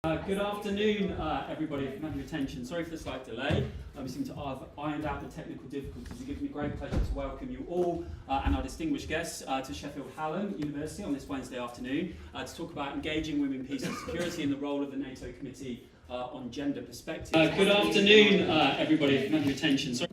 Good afternoon, everybody. If you have your attention, sorry for the slight delay. We seem to have ironed out the technical difficulties. It gives me great pleasure to welcome you all and our distinguished guests to Sheffield Hallam University on this Wednesday afternoon to talk about engaging women, peace and security and the role of the NATO Committee on gender perspectives. Good afternoon, everybody. If you have your attention, sorry.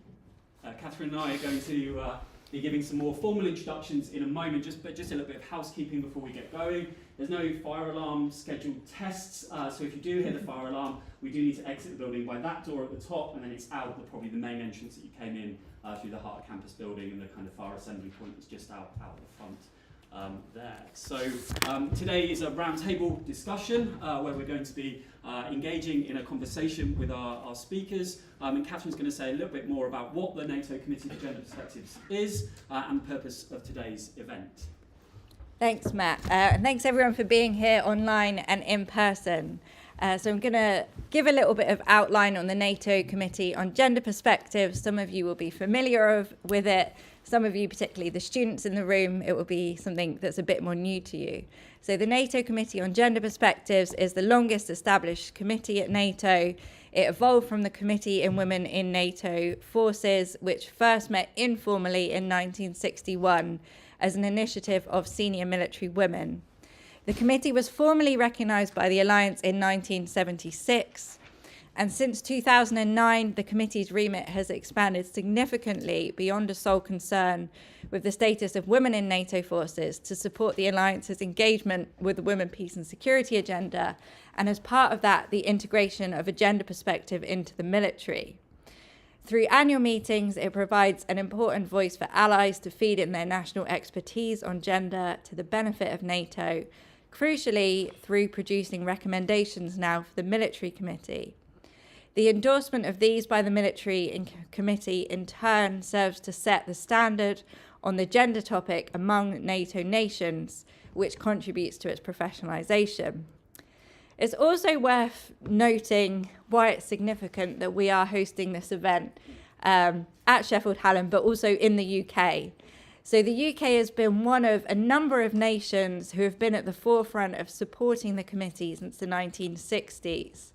Katharine and I are going to be giving some more formal introductions in a moment, but just a little bit of housekeeping before we get going. There's no fire alarm scheduled tests, so if you do hear the fire alarm, we do need to exit the building by that door at the top, and then it's out probably the main entrance that you came in through the heart of campus building, and the kind of fire assembly point is just out the front there. So today is a roundtable discussion where we're going to be engaging in a conversation with our speakers, and Katharine's going to say a little bit more about what the NATO Committee for Gender Perspectives is and the purpose of today's event. Thanks, Matt. And thanks everyone for being here online and in person. So I'm going to give a little bit of outline on the NATO Committee on Gender Perspectives. Some of you will be familiar with it. Some of you, particularly the students in the room, it will be something that's a bit more new to you. So the NATO Committee on Gender Perspectives is the longest established committee at NATO. It evolved from the Committee in Women in NATO Forces, which first met informally in 1961 as an initiative of senior military women. The committee was formally recognised by the Alliance in 1976, and since 2009, the committee's remit has expanded significantly beyond a sole concern with the status of women in NATO forces to support the Alliance's engagement with the women, peace and security agenda, and as part of that, the integration of a gender perspective into the military. Through annual meetings, it provides an important voice for allies to feed in their national expertise on gender to the benefit of NATO, crucially through producing recommendations now for the Military Committee. The endorsement of these by the Military Committee in turn serves to set the standard on the gender topic among NATO nations, which contributes to its professionalisation. It's also worth noting why it's significant that we are hosting this event at Sheffield Hallam, but also in the UK. So the UK has been one of a number of nations who have been at the forefront of supporting the committee since the 1960s,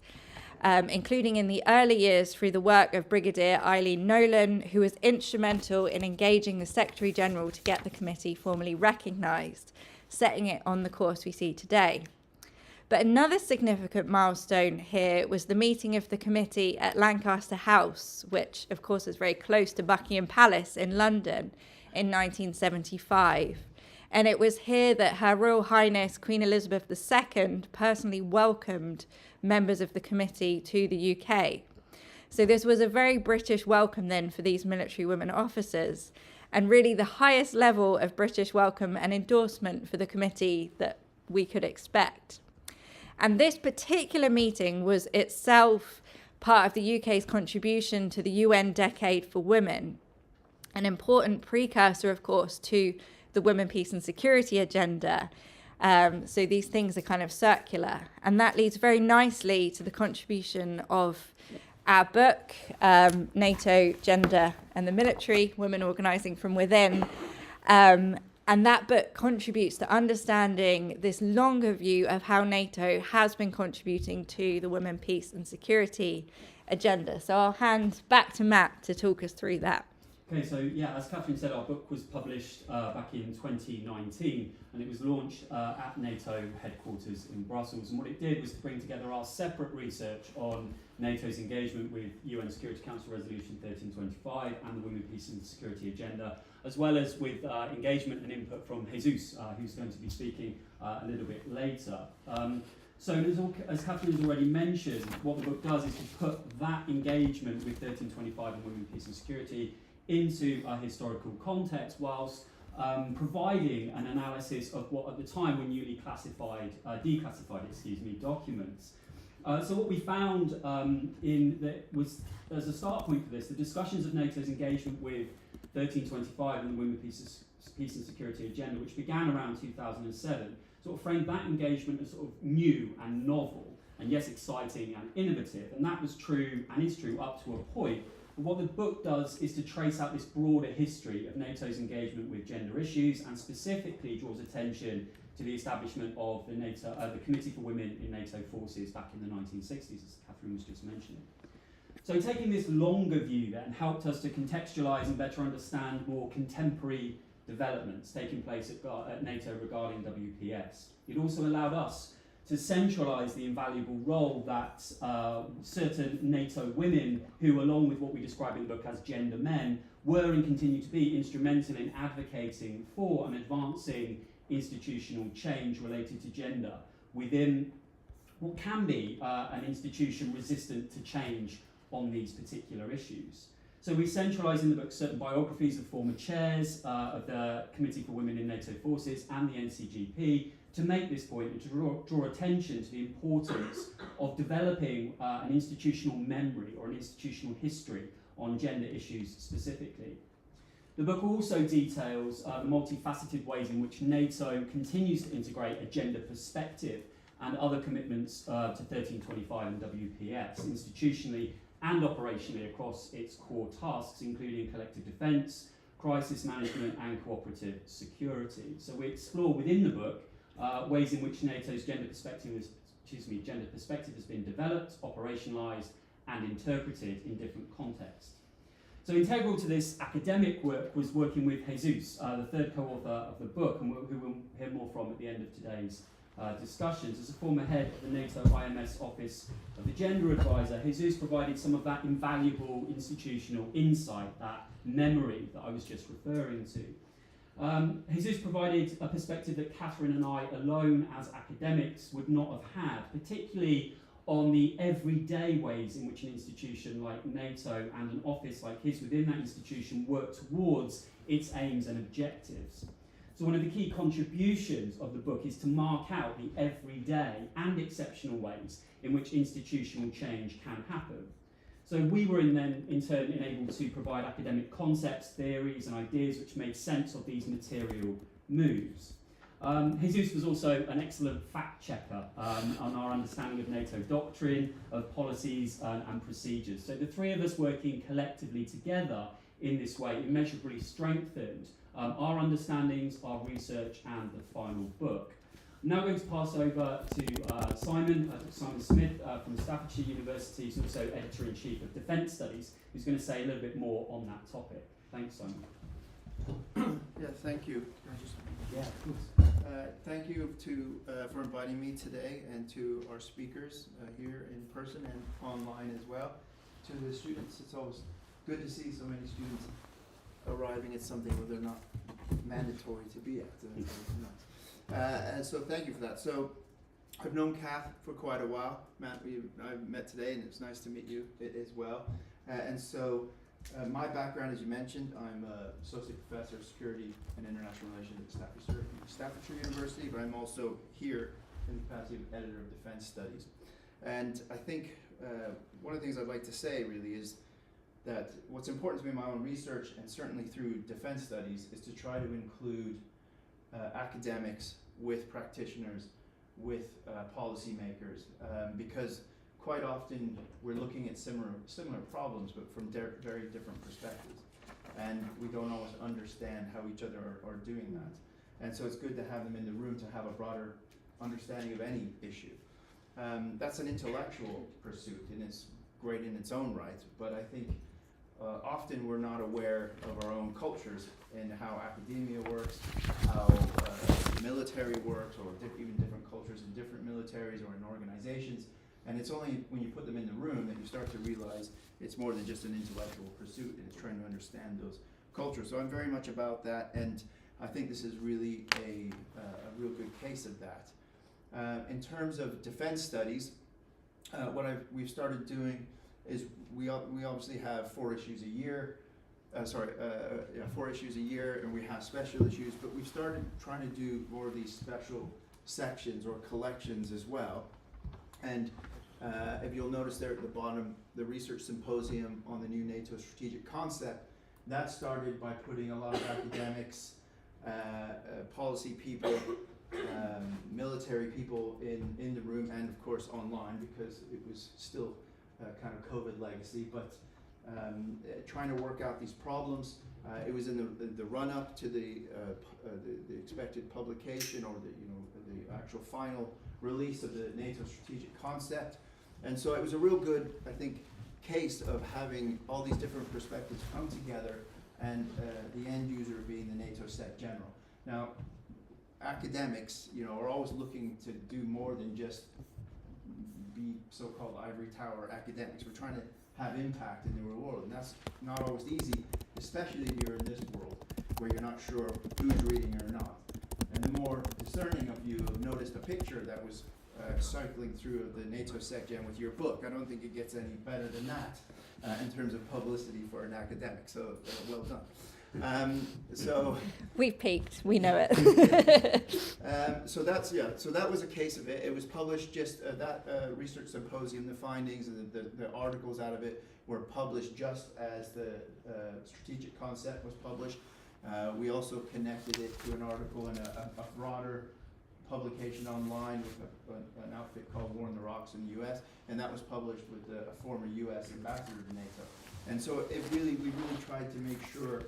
including in the early years through the work of Brigadier Nolan, who was instrumental in engaging the Secretary General to get the committee formally recognised, setting it on the course we see today. But another significant milestone here was the meeting of the committee at Lancaster House, which of course is very close to Buckingham Palace in London in 1975. And it was here that Her Royal Highness Queen Elizabeth II personally welcomed members of the committee to the UK. So this was a very British welcome then for these military women officers, and really the highest level of British welcome and endorsement for the committee that we could expect. And this particular meeting was itself part of the UK's contribution to the UN Decade for Women, an important precursor, of course, to the Women, Peace and Security agenda. So these things are kind of circular. And that leads very nicely to the contribution of our book, NATO, Gender and the Military, Women Organising from Within. And that book contributes to understanding this longer view of how NATO has been contributing to the women, peace and security agenda. So I'll hand back to Matt to talk us through that. Okay, so yeah, as Katharine said, our book was published back in 2019, and it was launched at NATO headquarters in Brussels. And what it did was to bring together our separate research on NATO's engagement with UN Security Council Resolution 1325 and the Women, Peace and Security agenda, as well as with engagement and input from Jesus, who's going to be speaking a little bit later. So as Katharine has already mentioned, what the book does is to put that engagement with 1325 and Women, Peace and Security into a historical context, whilst providing an analysis of what at the time were newly declassified documents. So what we found was, as a start point for this, the discussions of NATO's engagement with 1325 and the Women, Peace and Security agenda, which began around 2007, sort of framed that engagement as sort of new and novel, and yes, exciting and innovative. And that was true and is true up to a point But what the book does is to trace out this broader history of NATO's engagement with gender issues, and specifically draws attention to the establishment of the Committee for Women in NATO Forces back in the 1960s, as Katharine was just mentioning. So taking this longer view then helped us to contextualise and better understand more contemporary developments taking place at NATO regarding WPS. It also allowed us to centralise the invaluable role that certain NATO women, who along with what we describe in the book as gender men, were and continue to be instrumental in advocating for and advancing institutional change related to gender within what can be an institution resistant to change on these particular issues. So we centralise in the book certain biographies of former chairs of the Committee for Women in NATO Forces and the NCGP to make this point and to draw attention to the importance of developing an institutional memory or an institutional history on gender issues specifically. The book also details the multifaceted ways in which NATO continues to integrate a gender perspective and other commitments to 1325 and WPS institutionally and operationally across its core tasks, including collective defence, crisis management and cooperative security. So we explore within the book ways in which NATO's gender perspective has been developed, operationalised and interpreted in different contexts. So integral to this academic work was working with Jesus, the third co-author of the book, and who we'll hear more from at the end of today's discussions. As a former head of the NATO IMS Office of the Gender Advisor, Jesus provided some of that invaluable institutional insight, that memory that I was just referring to. Jesus provided a perspective that Katharine and I alone as academics would not have had, particularly on the everyday ways in which an institution like NATO and an office like his within that institution work towards its aims and objectives. So one of the key contributions of the book is to mark out the everyday and exceptional ways in which institutional change can happen. So we were in turn enabled to provide academic concepts, theories and ideas which made sense of these material moves. Jesus was also an excellent fact checker on our understanding of NATO doctrine, of policies and procedures. So the three of us working collectively together in this way immeasurably strengthened our understandings, our research and the final book. I'm now going to pass over to Simon Smith from Staffordshire University, who's also Editor-in-Chief of Defence Studies, who's going to say a little bit more on that topic. Thanks, Simon. Yeah, thank you. Yeah, of course. Thank you for inviting me today, and to our speakers here in person and online as well. To the students, it's always good to see so many students arriving at something where they're not mandatory to be at. And so thank you for that. So I've known Kath for quite a while. Matt, I've met today, and it's nice to meet you as well. And so my background, as you mentioned, I'm an Associate Professor of Security and International Relations at Staffordshire University, but I'm also here in the capacity of Editor of Defence Studies. And I think one of the things I'd like to say really is that what's important to me in my own research, and certainly through defence studies, is to try to include academics with practitioners, with policymakers, because quite often we're looking at similar problems, but from very different perspectives, and we don't always understand how each other are doing that. And so it's good to have them in the room to have a broader understanding of any issue. That's an intellectual pursuit, and it's great in its own right, but I think often we're not aware of our own cultures and how academia works, how military works, or even different cultures in different militaries or in organizations. And it's only when you put them in the room that you start to realize it's more than just an intellectual pursuit, and it's trying to understand those cultures. So I'm very much about that, and I think this is really a real good case of that. In terms of defense studies, what we've started doing is we obviously have 4 issues a year. 4 issues a year, and we have special issues, but we've started trying to do more of these special sections or collections as well. And if you'll notice there at the bottom, the research symposium on the new NATO strategic concept, that started by putting a lot of academics, policy people, military people in the room, and of course online, because it was still kind of COVID legacy. But trying to work out these problems. It was in the run-up to the expected publication, or the actual final release of the NATO strategic concept. And so it was a real good, I think, case of having all these different perspectives come together, and the end user being the NATO Sec General. Now, academics, are always looking to do more than just be so-called ivory tower academics. We're trying to have impact in the real world, and that's not always easy, especially if you're in this world where you're not sure who's reading or not. And the more discerning of you have noticed a picture that was cycling through the NATO SecGen with your book. I don't think it gets any better than that in terms of publicity for an academic, so well done. So we've peaked, we know it. So that was a case of it. It was published just that research symposium, the findings and the articles out of it were published just as the strategic concept was published. We also connected it to an article in a broader publication online with an outfit called War in the Rocks in the US, and that was published with a former US ambassador to NATO. And so we really tried to make sure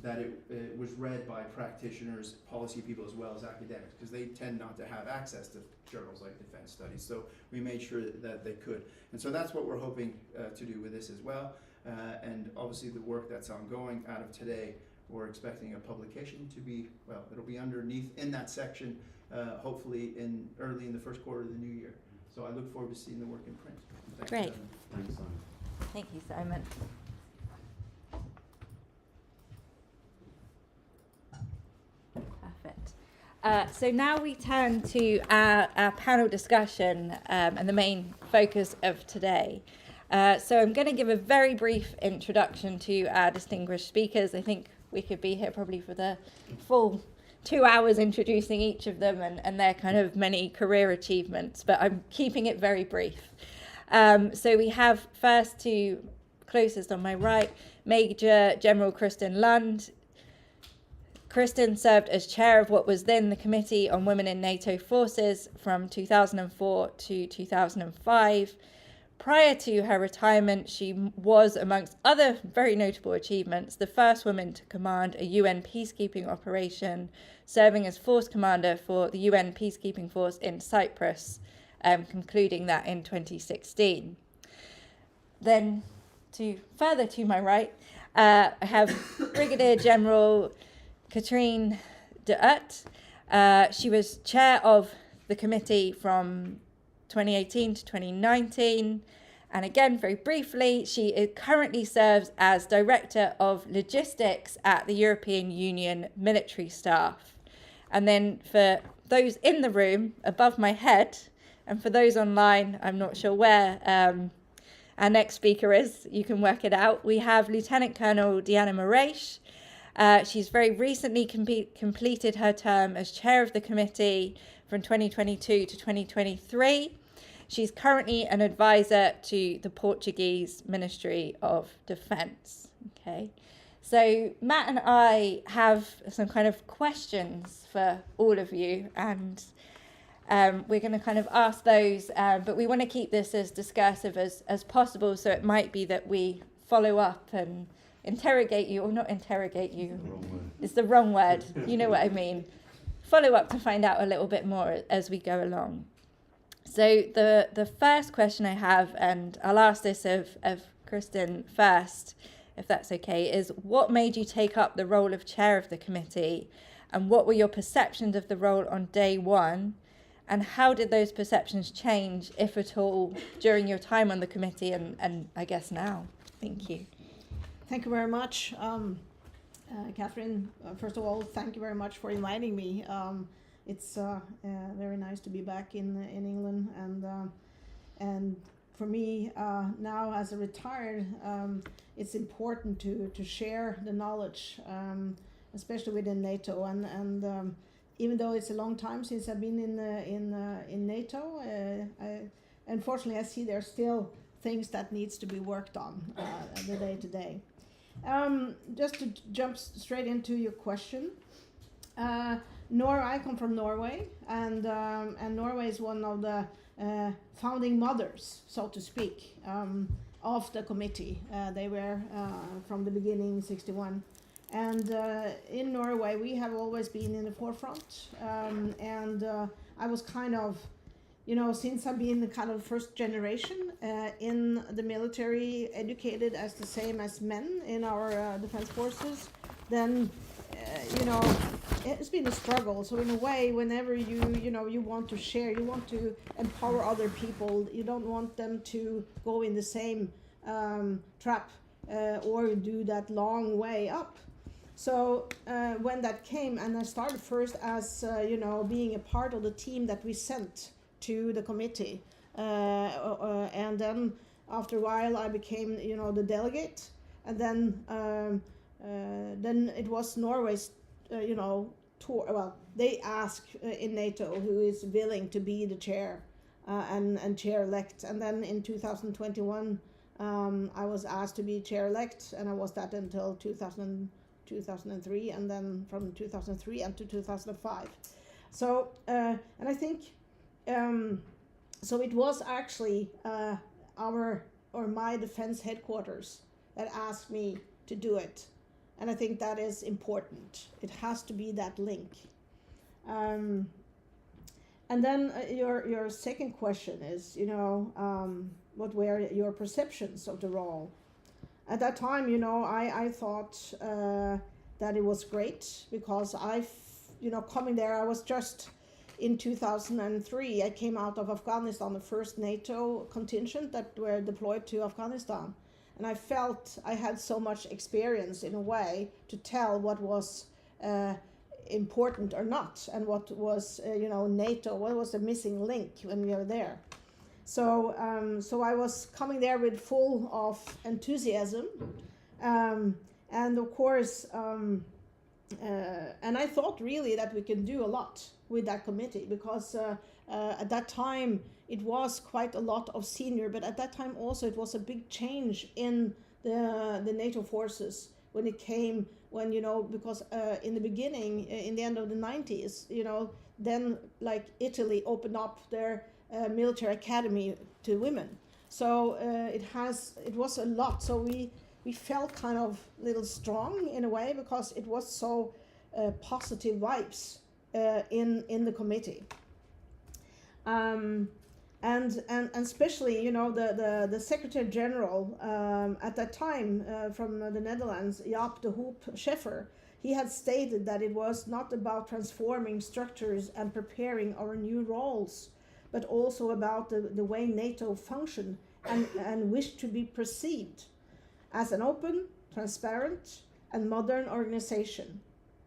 that it was read by practitioners, policy people, as well as academics, because they tend not to have access to journals like Defense Studies. So we made sure that they could. And so that's what we're hoping to do with this as well. And obviously the work that's ongoing out of today, we're expecting a publication to be, well, it'll be underneath in that section, hopefully early in the first quarter of the new year. So I look forward to seeing the work in print. Thanks, Great. Thanks, Simon. Thank you, Simon. Perfect. So now we turn to our panel discussion and the main focus of today. So I'm going to give a very brief introduction to our distinguished speakers. I think we could be here probably for the full 2 hours introducing each of them and their kind of many career achievements, but I'm keeping it very brief. So we have first to closest on my right, Major General Kristin Lund. Kristin served as chair of what was then the Committee on Women in NATO Forces from 2004 to 2005. Prior to her retirement, she was, amongst other very notable achievements, the first woman to command a UN peacekeeping operation, serving as force commander for the UN peacekeeping force in Cyprus, concluding that in 2016. Then, further to my right, I have Brigadier General Katrien. She was chair of the committee from 2018 to 2019, and again, very briefly, she currently serves as Director of Logistics at the European Union Military Staff. And then for those in the room above my head, and for those online, I'm not sure where our next speaker is, you can work it out, we have Lieutenant Colonel Diana Morais. She's very recently completed her term as chair of the committee from 2022 to 2023. She's currently an advisor to the Portuguese Ministry of Defence. Okay, so Matt and I have some kind of questions for all of you, and we're going to kind of ask those, but we want to keep this as discursive as possible, so it might be that we follow up and interrogate you, or not interrogate you. It's the wrong word. You know what I mean. Follow up to find out a little bit more as we go along. So the first question I have, and I'll ask this of Kristin first, if that's okay, is what made you take up the role of chair of the committee, and what were your perceptions of the role on day one, and how did those perceptions change, if at all, during your time on the committee and I guess now? Thank you. Thank you very much. Katharine, first of all, thank you very much for inviting me. It's very nice to be back in England, and for me now as a retired, it's important to share the knowledge, especially within NATO. And even though it's a long time since I've been in NATO, unfortunately I see there's still things that needs to be worked on the day to day. Just to jump straight into your question, I come from Norway, and Norway is one of the founding mothers, so to speak, of the committee. They were from the beginning, 61. And in Norway, we have always been in the forefront. I was kind of, since I've been the kind of first generation in the military, educated as the same as men in our defense forces, then, it's been a struggle. So in a way, whenever you want to share, you want to empower other people, you don't want them to go in the same trap or do that long way up. So when that came, and I started first as, being a part of the team that we sent to the committee. And then after a while I became, the delegate. And then it was Norway's, tour. Well, they asked in NATO who is willing to be the chair and chair-elect. And then in 2021, I was asked to be chair-elect, and I was that until 2003, and then from 2003 up to 2005. So, and I think, so it was actually my defense headquarters that asked me to do it. And I think that is important. It has to be that link. And then your second question is, what were your perceptions of the role? At that time, I thought that it was great because coming there, I was just in 2003, I came out of Afghanistan, the first NATO contingent that were deployed to Afghanistan. And I felt I had so much experience in a way to tell what was important or not, and what was, NATO, what was the missing link when we were there. So I was coming there with full of enthusiasm, and of course, and I thought really that we can do a lot with that committee, because at that time it was quite a lot of senior, but at that time also it was a big change in the NATO forces when it came, because in the beginning, in the end of the 90s, then like Italy opened up their military academy to women. So it was a lot. So we felt kind of a little strong in a way, because it was so positive vibes in the committee. And especially, the Secretary General at that time from the Netherlands, Jaap de Hoop Scheffer, he had stated that it was not about transforming structures and preparing our new roles, but also about the way NATO functioned and wished to be perceived as an open, transparent, and modern organization,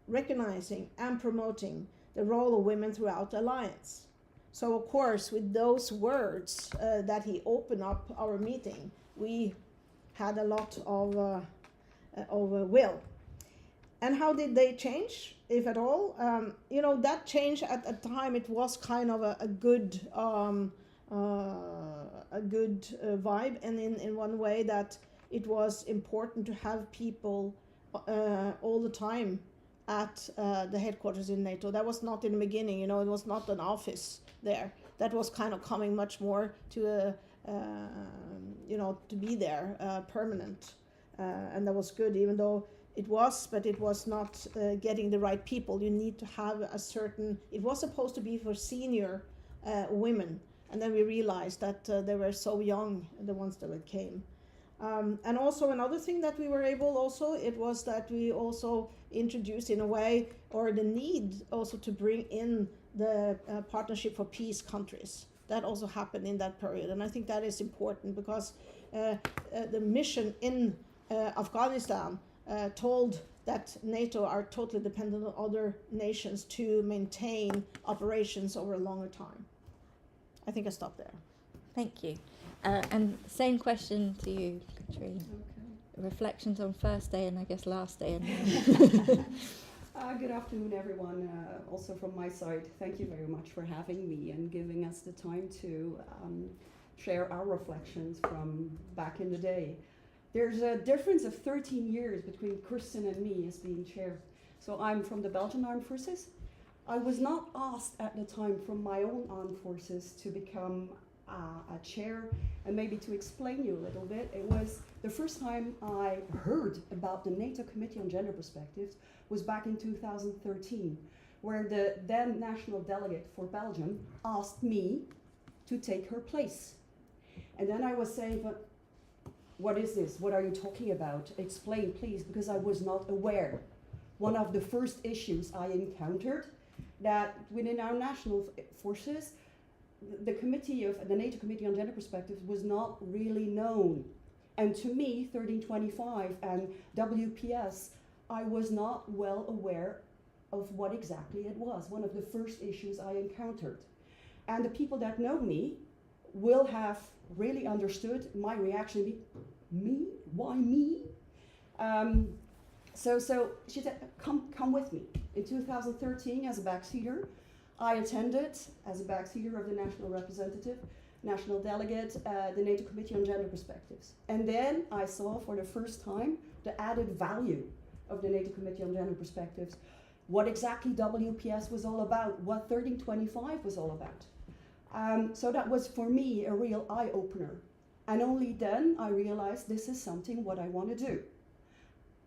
recognizing and promoting the role of women throughout the alliance. So of course, with those words that he opened up our meeting, we had a lot of will. And how did they change, if at all? That change at the time, it was kind of a good vibe, and in one way that it was important to have people all the time at the headquarters in NATO. That was not in the beginning, it was not an office there. That was kind of coming much more to to be there permanent, and that was good, even though it was not getting the right people. You need to have a certain, it was supposed to be for senior women, and then we realized that they were so young, the ones that came. And also another thing that we were able also, it was that we also introduced in a way, or the need also to bring in the Partnership for Peace countries. That also happened in that period. And I think that is important, because the mission in Afghanistan told that NATO are totally dependent on other nations to maintain operations over a longer time. I think I stop there. Thank you. And same question to you, Katrien. Okay. Reflections on first day and I guess last day. Good afternoon, everyone. Also from my side, thank you very much for having me and giving us the time to share our reflections from back in the day. There's a difference of 13 years between Kristin and me as being chair. So I'm from the Belgian Armed Forces. I was not asked at the time from my own armed forces to become a chair. And maybe to explain you a little bit, it was the first time I heard about the NATO Committee on Gender Perspectives was back in 2013, where the then national delegate for Belgium asked me to take her place. And then I was saying, but what is this? What are you talking about? Explain, please, because I was not aware. One of the first issues I encountered that within our national forces, the NATO Committee on Gender Perspectives was not really known. And to me, 1325 and WPS, I was not well aware of what exactly it was. One of the first issues I encountered. And the people that know me will have really understood my reaction. Me? Why me? So she said, come with me. In 2013, as a backseater, I attended, as a backseater of the national representative, national delegate, the NATO Committee on Gender Perspectives. And then I saw for the first time the added value of the NATO Committee on Gender Perspectives, what exactly WPS was all about, what 1325 was all about. So that was for me a real eye-opener. And only then I realized this is something what I want to do.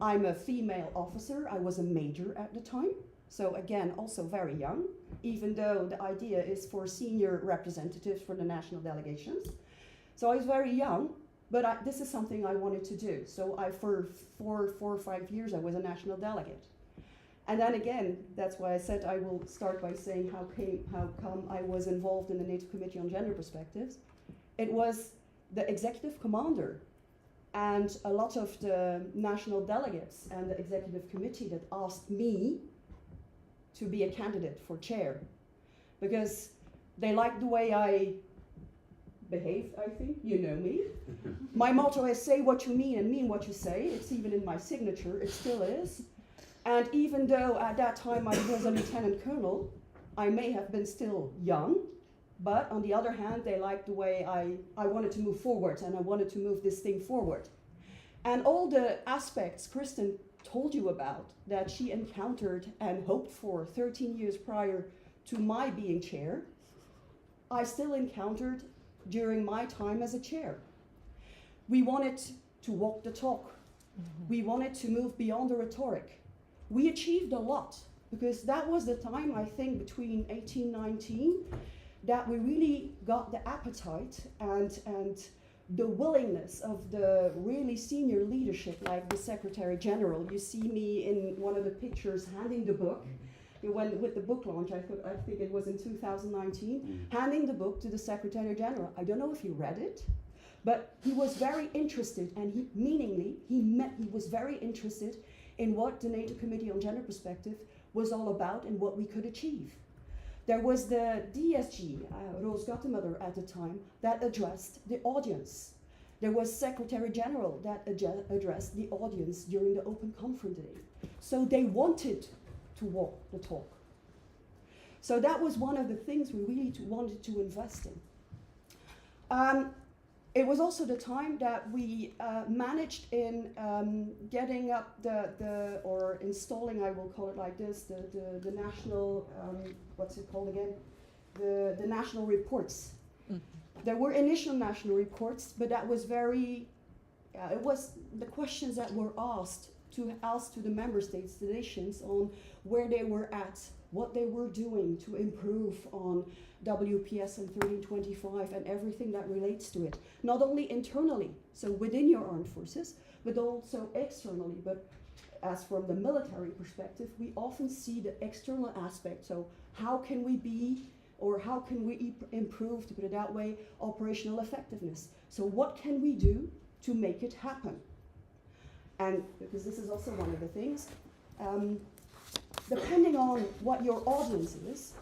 I'm a female officer, I was a major at the time. So again, also very young, even though the idea is for senior representatives for the national delegations. So I was very young, but this is something I wanted to do. So for 4 or 5 years, I was a national delegate. And then again, that's why I said I will start by saying how come I was involved in the NATO Committee on Gender Perspectives. It was the executive commander and a lot of the national delegates and the executive committee that asked me to be a candidate for chair, because they liked the way I behaved, I think, you know me. My motto is say what you mean and mean what you say. It's even in my signature, it still is. And even though at that time I was a lieutenant colonel, I may have been still young, but on the other hand, they liked the way I wanted to move forward, and I wanted to move this thing forward. And all the aspects Kristin told you about that she encountered and hoped for 13 years prior to my being chair, I still encountered during my time as a chair. We wanted to walk the talk. We wanted to move beyond the rhetoric. We achieved a lot, because that was the time, I think, between 1819, that we really got the appetite and the willingness of the really senior leadership, like the Secretary General. You see me in one of the pictures handing the book. With the book launch, I think it was in 2019, handing the book to the Secretary General. I don't know if you read it, but he was very interested, and he was very interested in what the NATO Committee on Gender Perspective was all about and what we could achieve. There was the DSG, Roos Gattemudder at the time, that addressed the audience. There was Secretary General that addressed the audience during the open conference day. So they wanted to walk the talk. So that was one of the things we really wanted to invest in. It was also the time that we managed in getting up or installing, I will call it like this, the national, what's it called again? The national reports. There were initial national reports, but that was very, it was the questions that were asked to the member states, the nations, on where they were at, what they were doing to improve on WPS and 1325 and everything that relates to it. Not only internally, so within your armed forces, but also externally. But as from the military perspective, we often see the external aspect. So how can we be, or how can we improve, to put it that way, operational effectiveness? So what can we do to make it happen? And because this is also one of the things, depending on what your audience is,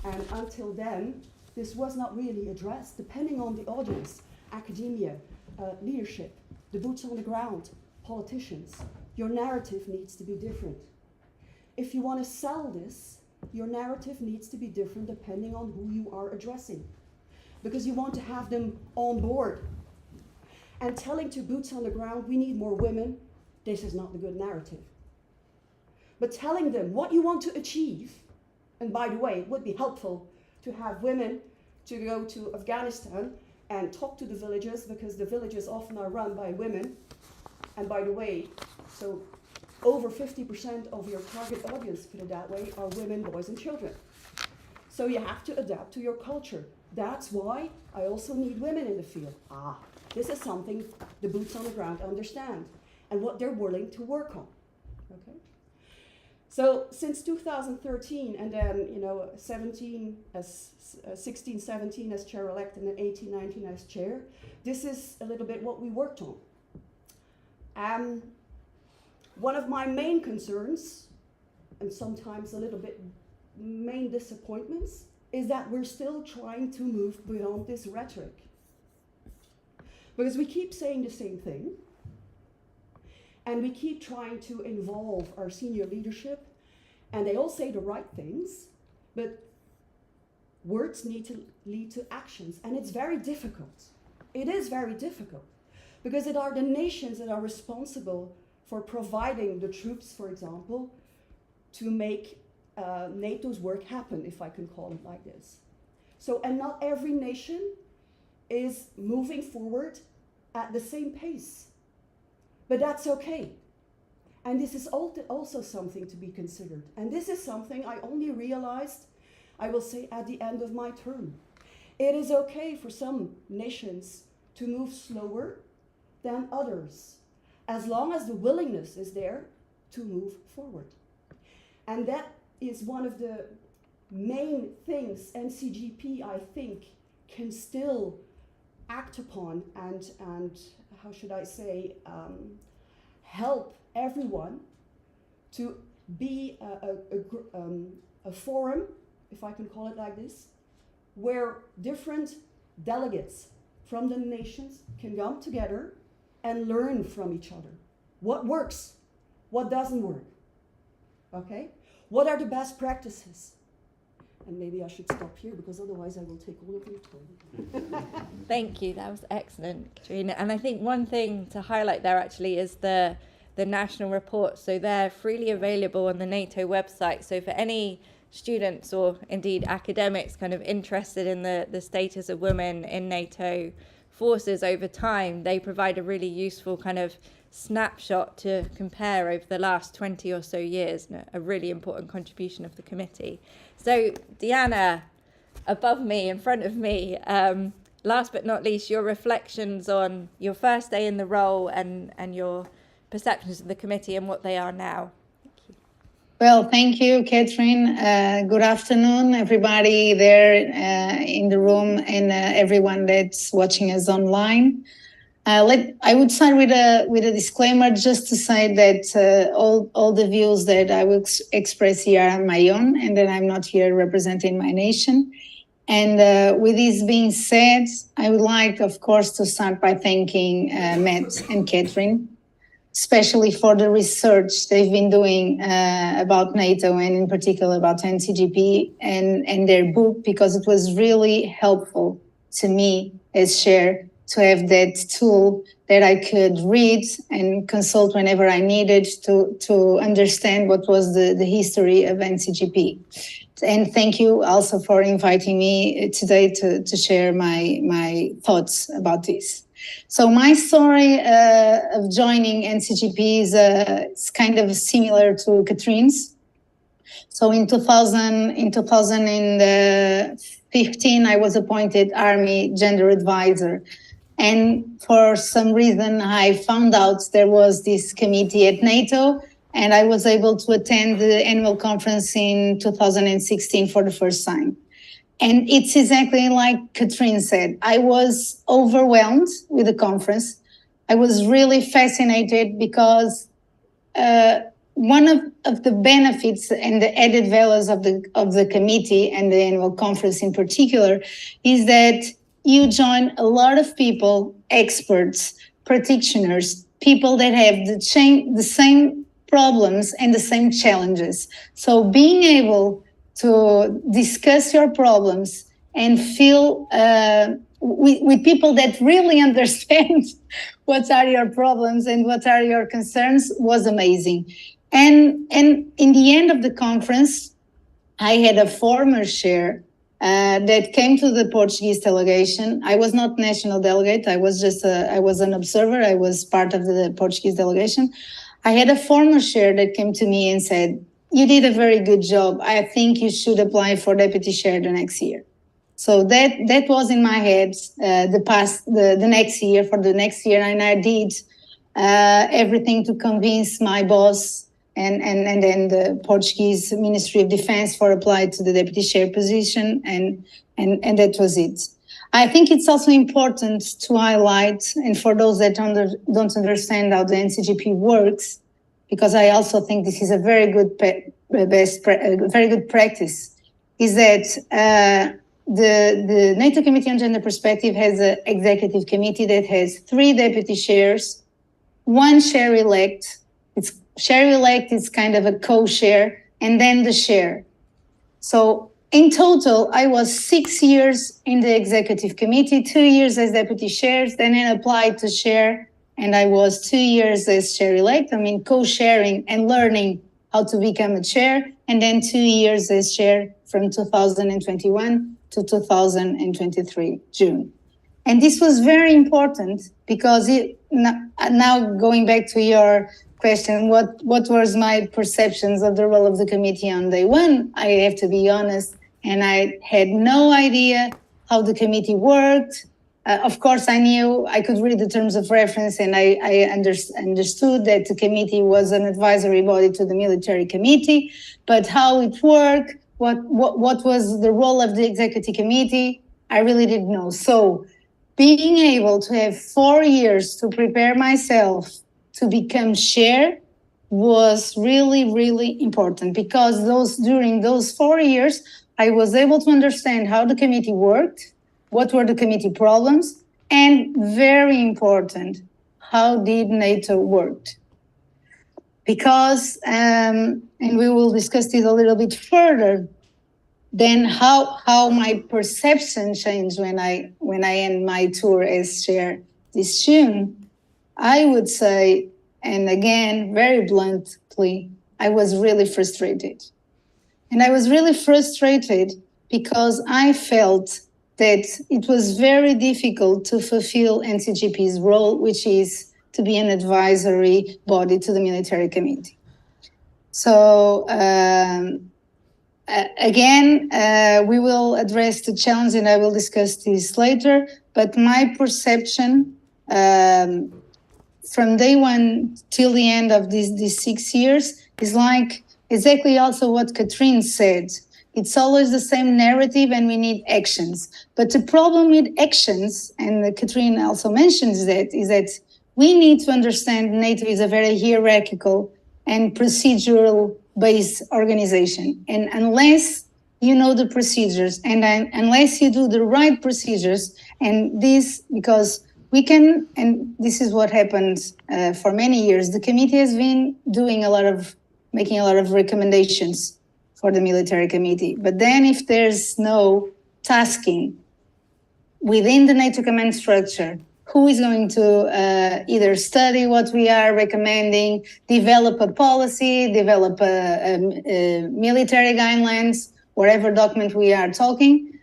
and until then, this was not really addressed, depending on the audience, academia, leadership, the boots on the ground, politicians, your narrative needs to be different. If you want to sell this, your narrative needs to be different depending on who you are addressing, because you want to have them on board. And telling to boots on the ground, we need more women, this is not the good narrative. But telling them what you want to achieve, and by the way, it would be helpful to have women to go to Afghanistan and talk to the villages, because the villages often are run by women. And by the way, so over 50% of your target audience, put it that way, are women, boys, and children. So you have to adapt to your culture. That's why I also need women in the field. This is something the boots on the ground understand and what they're willing to work on. Okay. So since 2013, and then 16, 17 as chair-elect, and then 18, 19 as chair, this is a little bit what we worked on. One of my main concerns, and sometimes a little bit main disappointments, is that we're still trying to move beyond this rhetoric. Because we keep saying the same thing, and we keep trying to involve our senior leadership, and they all say the right things, but words need to lead to actions, and it's very difficult. It is very difficult, because it are the nations that are responsible for providing the troops, for example, to make NATO's work happen, if I can call it like this. So, and not every nation is moving forward at the same pace. But that's okay. And this is also something to be considered. And this is something I only realized, I will say, at the end of my term. It is okay for some nations to move slower than others, as long as the willingness is there to move forward. And that is one of the main things NCGP, I think, can still act upon and how should I say, help everyone to be a forum, if I can call it like this, where different delegates from the nations can come together and learn from each other. What works? What doesn't work? Okay? What are the best practices? And maybe I should stop here, because otherwise I will take all of your time. Thank you, that was excellent, Katrien. And I think one thing to highlight there actually is the national reports. So they're freely available on the NATO website. So for any students or indeed academics kind of interested in the status of women in NATO forces over time, they provide a really useful kind of snapshot to compare over the last 20 or so years, a really important contribution of the committee. So Diana, above me, in front of me, last but not least, your reflections on your first day in the role and your perceptions of the committee and what they are now. Well, thank you, Katrien. Good afternoon, everybody there in the room and everyone that's watching us online. I would start with a disclaimer, just to say that all the views that I will express here are my own, and that I'm not here representing my nation. And with this being said, I would like, of course, to start by thanking Matt and Katrien, especially for the research they've been doing about NATO and in particular about NCGP and their book, because it was really helpful to me as chair to have that tool that I could read and consult whenever I needed to understand what was the history of NCGP. And thank you also for inviting me today to share my thoughts about this. So my story of joining NCGP is it's kind of similar to Katrien's. So in 2015, I was appointed Army Gender Advisor. And for some reason, I found out there was this committee at NATO, and I was able to attend the annual conference in 2016 for the first time. And it's exactly like Katrien said. I was overwhelmed with the conference. I was really fascinated because one of the benefits and the added values of the committee and the annual conference in particular is that you join a lot of people, experts, practitioners, people that have the same problems and the same challenges. So being able to discuss your problems and feel with people that really understand what are your problems and what are your concerns was amazing. And in the end of the conference, I had a former chair that came to the Portuguese delegation. I was not national delegate. I was an observer. I was part of the Portuguese delegation. I had a former chair that came to me and said, "You did a very good job. I think you should apply for deputy chair the next year." So that was in my head the next year, and I did everything to convince my boss and then the Portuguese Ministry of Defense for apply to the deputy chair position, and that was it. I think it's also important to highlight, and for those that don't understand how the NCGP works, because I also think this is a very good very good practice, is that the NATO Committee on Gender Perspective has an executive committee that has 3 deputy chairs, 1 chair-elect. Chair-elect is kind of a co-chair, and then the chair. So in total, I was 6 years in the executive committee, 2 years as deputy chairs, then I applied to chair, and I was 2 years as chair-elect. I mean, co-sharing and learning how to become a chair, and then 2 years as chair from 2021 to 2023, June. And this was very important because now going back to your question, what was my perceptions of the role of the committee on day one? I have to be honest, and I had no idea how the committee worked. Of course, I knew I could read the terms of reference, and I understood that the committee was an advisory body to the military committee, but how it worked, what was the role of the executive committee, I really didn't know. So being able to have 4 years to prepare myself to become chair was really, really important, because during those 4 years, I was able to understand how the committee worked, what were the committee problems, and very important, how did NATO work? Because, and we will discuss this a little bit further, then how my perception changed when I end my tour as chair this June. I would say, and again, very bluntly, I was really frustrated. And I was really frustrated because I felt that it was very difficult to fulfill NCGP's role, which is to be an advisory body to the military committee. So again, we will address the challenge, and I will discuss this later, but my perception from day one till the end of these 6 years is like exactly also what Katrien said. It's always the same narrative, and we need actions. But the problem with actions, and Katrien also mentions that, is that we need to understand NATO is a very hierarchical and procedural-based organization. And unless you know the procedures, and unless you do the right procedures, and this, because we can, and this is what happened for many years, the committee has been making a lot of recommendations for the military committee. But then if there's no tasking within the NATO command structure, who is going to either study what we are recommending, develop a policy, develop a military guidelines, whatever document we are talking,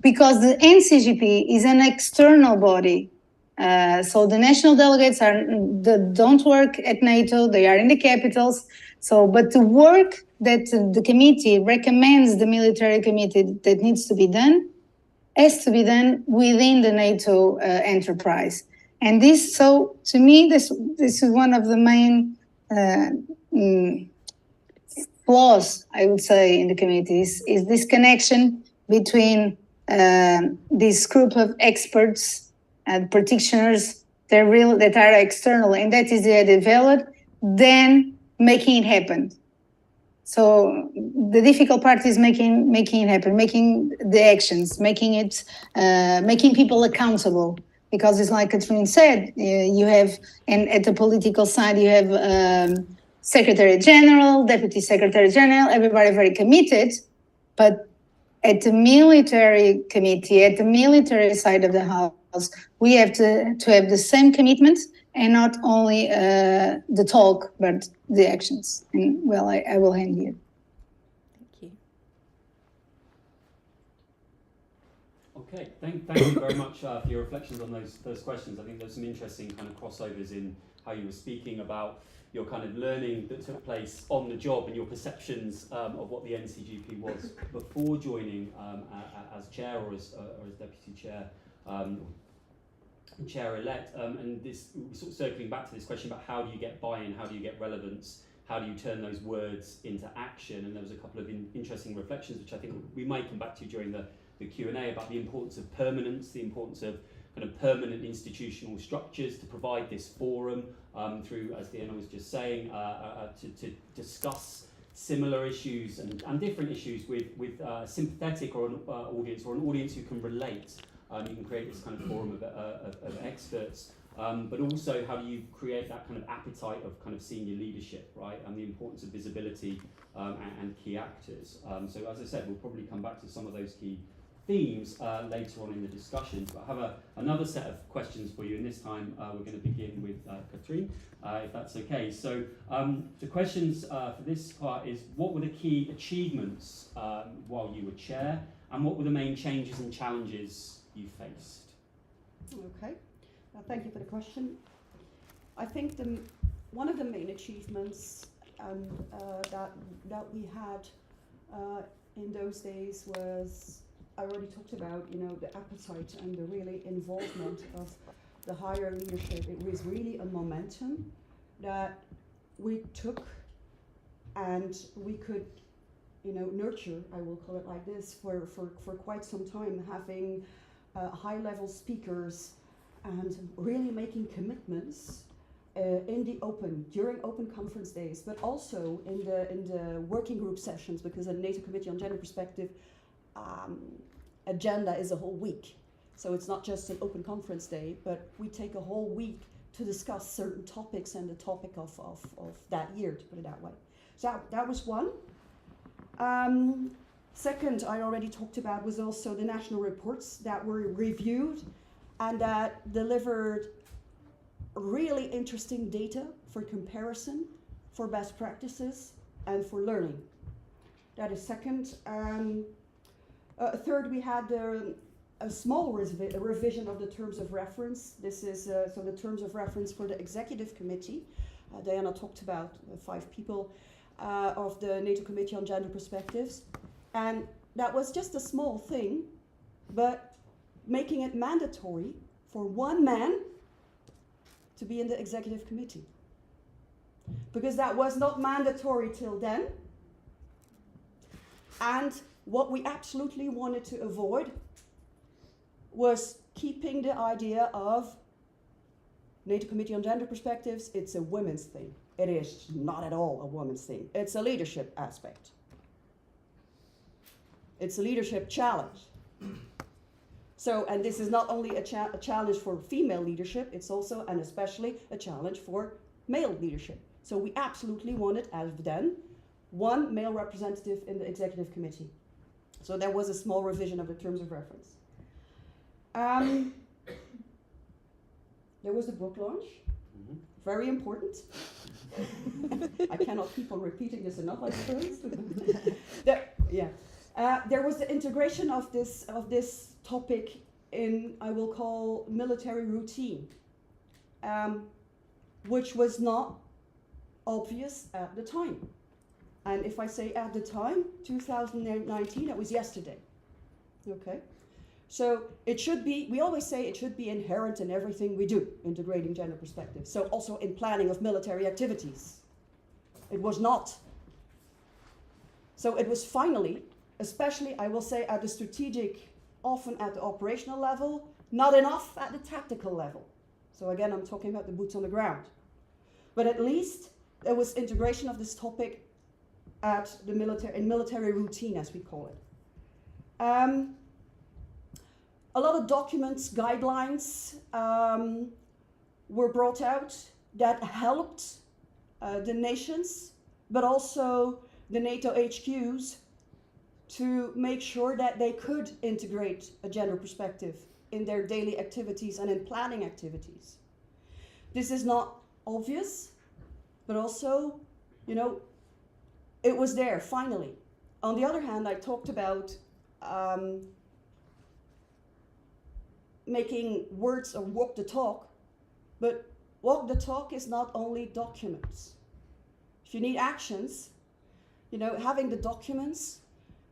because the NCGP is an external body. So the national delegates don't work at NATO, they are in the capitals. So, but the work that the committee recommends the military committee that needs to be done has to be done within the NATO enterprise. And this, so to me, this is one of the main flaws, I would say, in the committees, is this connection between this group of experts and practitioners that are external, and that is developed, then making it happen. So the difficult part is making it happen, making the actions, making people accountable. Because it's like Katrien said, you have, and at the political side, you have Secretary General, Deputy Secretary General, everybody very committed. But at the military committee, at the military side of the house, we have to have the same commitment, and not only the talk, but the actions. And well, I will end here. Thank you. Okay, thank you very much for your reflections on those questions. I think there's some interesting kind of crossovers in how you were speaking about your kind of learning that took place on the job and your perceptions of what the NCGP was before joining as chair or as deputy chair. Chair-elect, and this sort of circling back to this question about how do you get buy-in, how do you get relevance, how do you turn those words into action, and there was a couple of interesting reflections which I think we might come back to during the Q&A about the importance of permanence, the importance of kind of permanent institutional structures to provide this forum through, as Diana was just saying, to discuss similar issues and different issues with a sympathetic or an audience or an audience who can relate. You can create this kind of forum of experts, but also how do you create that kind of appetite of kind of senior leadership, right? And the importance of visibility and key actors. So as I said, we'll probably come back to some of those key themes later on in the discussions. But I have another set of questions for you, and this time we're going to begin with Katrien, if that's okay. So the questions for this part is, what were the key achievements while you were chair, and what were the main changes and challenges you faced? Okay, thank you for the question. I think one of the main achievements that we had in those days was, I already talked about, you know, the appetite and the really involvement of the higher leadership. It was really a momentum that we took, and we could, you know, nurture, I will call it like this, for quite some time, having high-level speakers and really making commitments in the during open conference days, but also in the working group sessions, because the NATO Committee on Gender Perspective agenda is a whole week. So it's not just an open conference day, but we take a whole week to discuss certain topics and the topic of that year, to put it that way. So that was one. Second, I already talked about, was also the national reports that were reviewed and that delivered really interesting data for comparison, for best practices, and for learning. That is second. Third, we had a small revision of the terms of reference. This is so the terms of reference for the executive committee. Diana talked about 5 people of the NATO Committee on Gender Perspectives. And that was just a small thing, but making it mandatory for one man to be in the executive committee. Because that was not mandatory till then. And what we absolutely wanted to avoid was keeping the idea of NATO Committee on Gender Perspectives, it's a women's thing. It is not at all a women's thing. It's a leadership aspect. It's a leadership challenge. So, and this is not only a challenge for female leadership, it's also and especially a challenge for male leadership. So we absolutely wanted, as then, one male representative in the executive committee. So there was a small revision of the terms of reference. There was the book launch, very important. I cannot keep on repeating this enough, I suppose. There was the integration of this topic in, I will call, military routine, which was not obvious at the time. And if I say at the time, 2019, that was yesterday. Okay? So it should be, we always say it should be inherent in everything we do, integrating gender perspective. So also in planning of military activities. It was not. So it was finally, especially I will say at the strategic, often at the operational level, not enough at the tactical level. So again, I'm talking about the boots on the ground. But at least there was integration of this topic at the military routine, as we call it. A lot of documents, guidelines were brought out that helped the nations, but also the NATO HQs to make sure that they could integrate a gender perspective in their daily activities and in planning activities. This is not obvious, but also, you know, it was there finally. On the other hand, I talked about making words or walk the talk, but walk the talk is not only documents. If you need actions, having the documents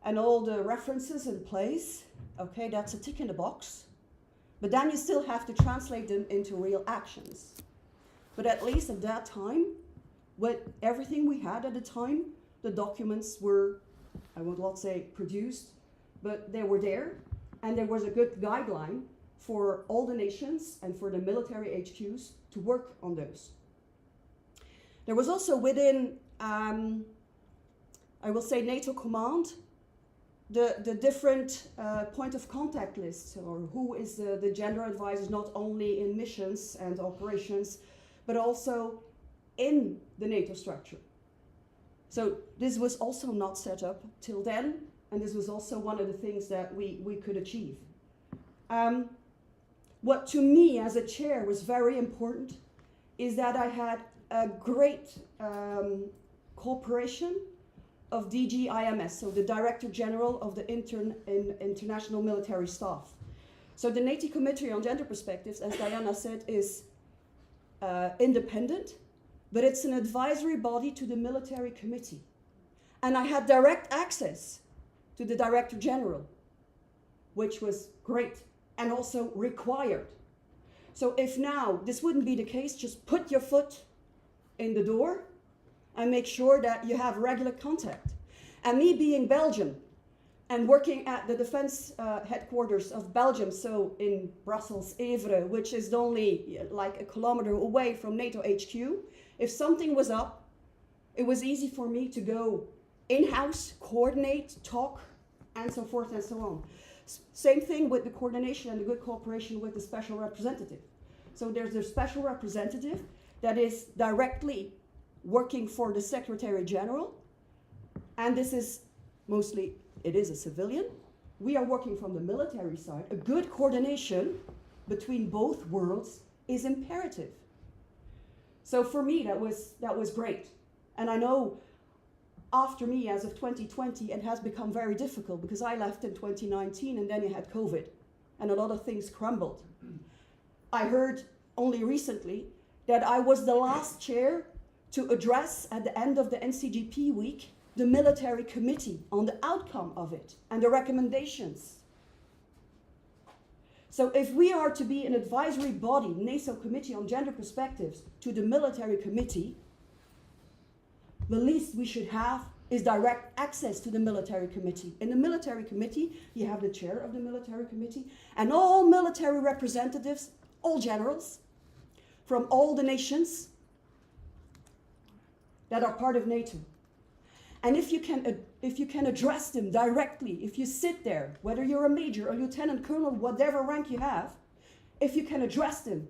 and all the references in place, okay, that's a tick in the box. But then you still have to translate them into real actions. But at least at that time, with everything we had at the time, the documents were, I would not say produced, but they were there, and there was a good guideline for all the nations and for the military HQs to work on those. There was also within, I will say, NATO Command, the different point of contact lists, or who is the gender advisors, not only in missions and operations, but also in the NATO structure. So this was also not set up till then, and this was also one of the things that we could achieve. What to me as a chair was very important is that I had a great cooperation of DG IMS, so the Director General of the International Military Staff. So the NATO Committee on Gender Perspectives, as Diana said, is independent, but it's an advisory body to the Military Committee. And I had direct access to the Director General, which was great and also required. So if now this wouldn't be the case, just put your foot in the door and make sure that you have regular contact. And me being Belgian and working at the defense headquarters of Belgium, so in Brussels, Evere, which is only like a kilometer away from NATO HQ, if something was up, it was easy for me to go in-house, coordinate, talk, and so forth and so on. Same thing with the coordination and the good cooperation with the special representative. So there's a special representative that is directly working for the Secretary General, and this is mostly, it is a civilian. We are working from the military side. A good coordination between both worlds is imperative. So for me, that was great. And I know after me, as of 2020, it has become very difficult because I left in 2019 and then you had COVID and a lot of things crumbled. I heard only recently that I was the last chair to address at the end of the NCGP week the military committee on the outcome of it and the recommendations. So if we are to be an advisory body, NATO Committee on Gender Perspectives, to the military committee, the least we should have is direct access to the military committee. In the military committee, you have the chair of the military committee and all military representatives, all generals, from all the nations that are part of NATO. And if you can address them directly, if you sit there, whether you're a major or lieutenant colonel, whatever rank you have, if you can address them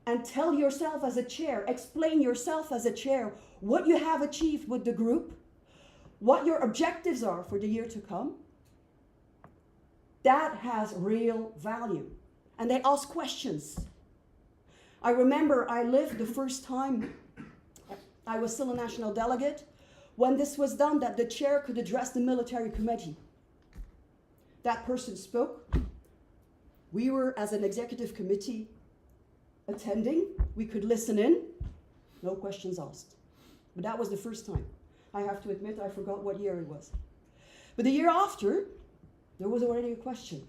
and tell yourself as a chair, explain yourself as a chair, what you have achieved with the group, what your objectives are for the year to come, that has real value. And they ask questions. I remember I lived the first time, I was still a national delegate, when this was done, that the chair could address the military committee. That person spoke. We were, as an executive committee, attending. We could listen in, no questions asked. But that was the first time. I have to admit, I forgot what year it was. But the year after, there was already a question.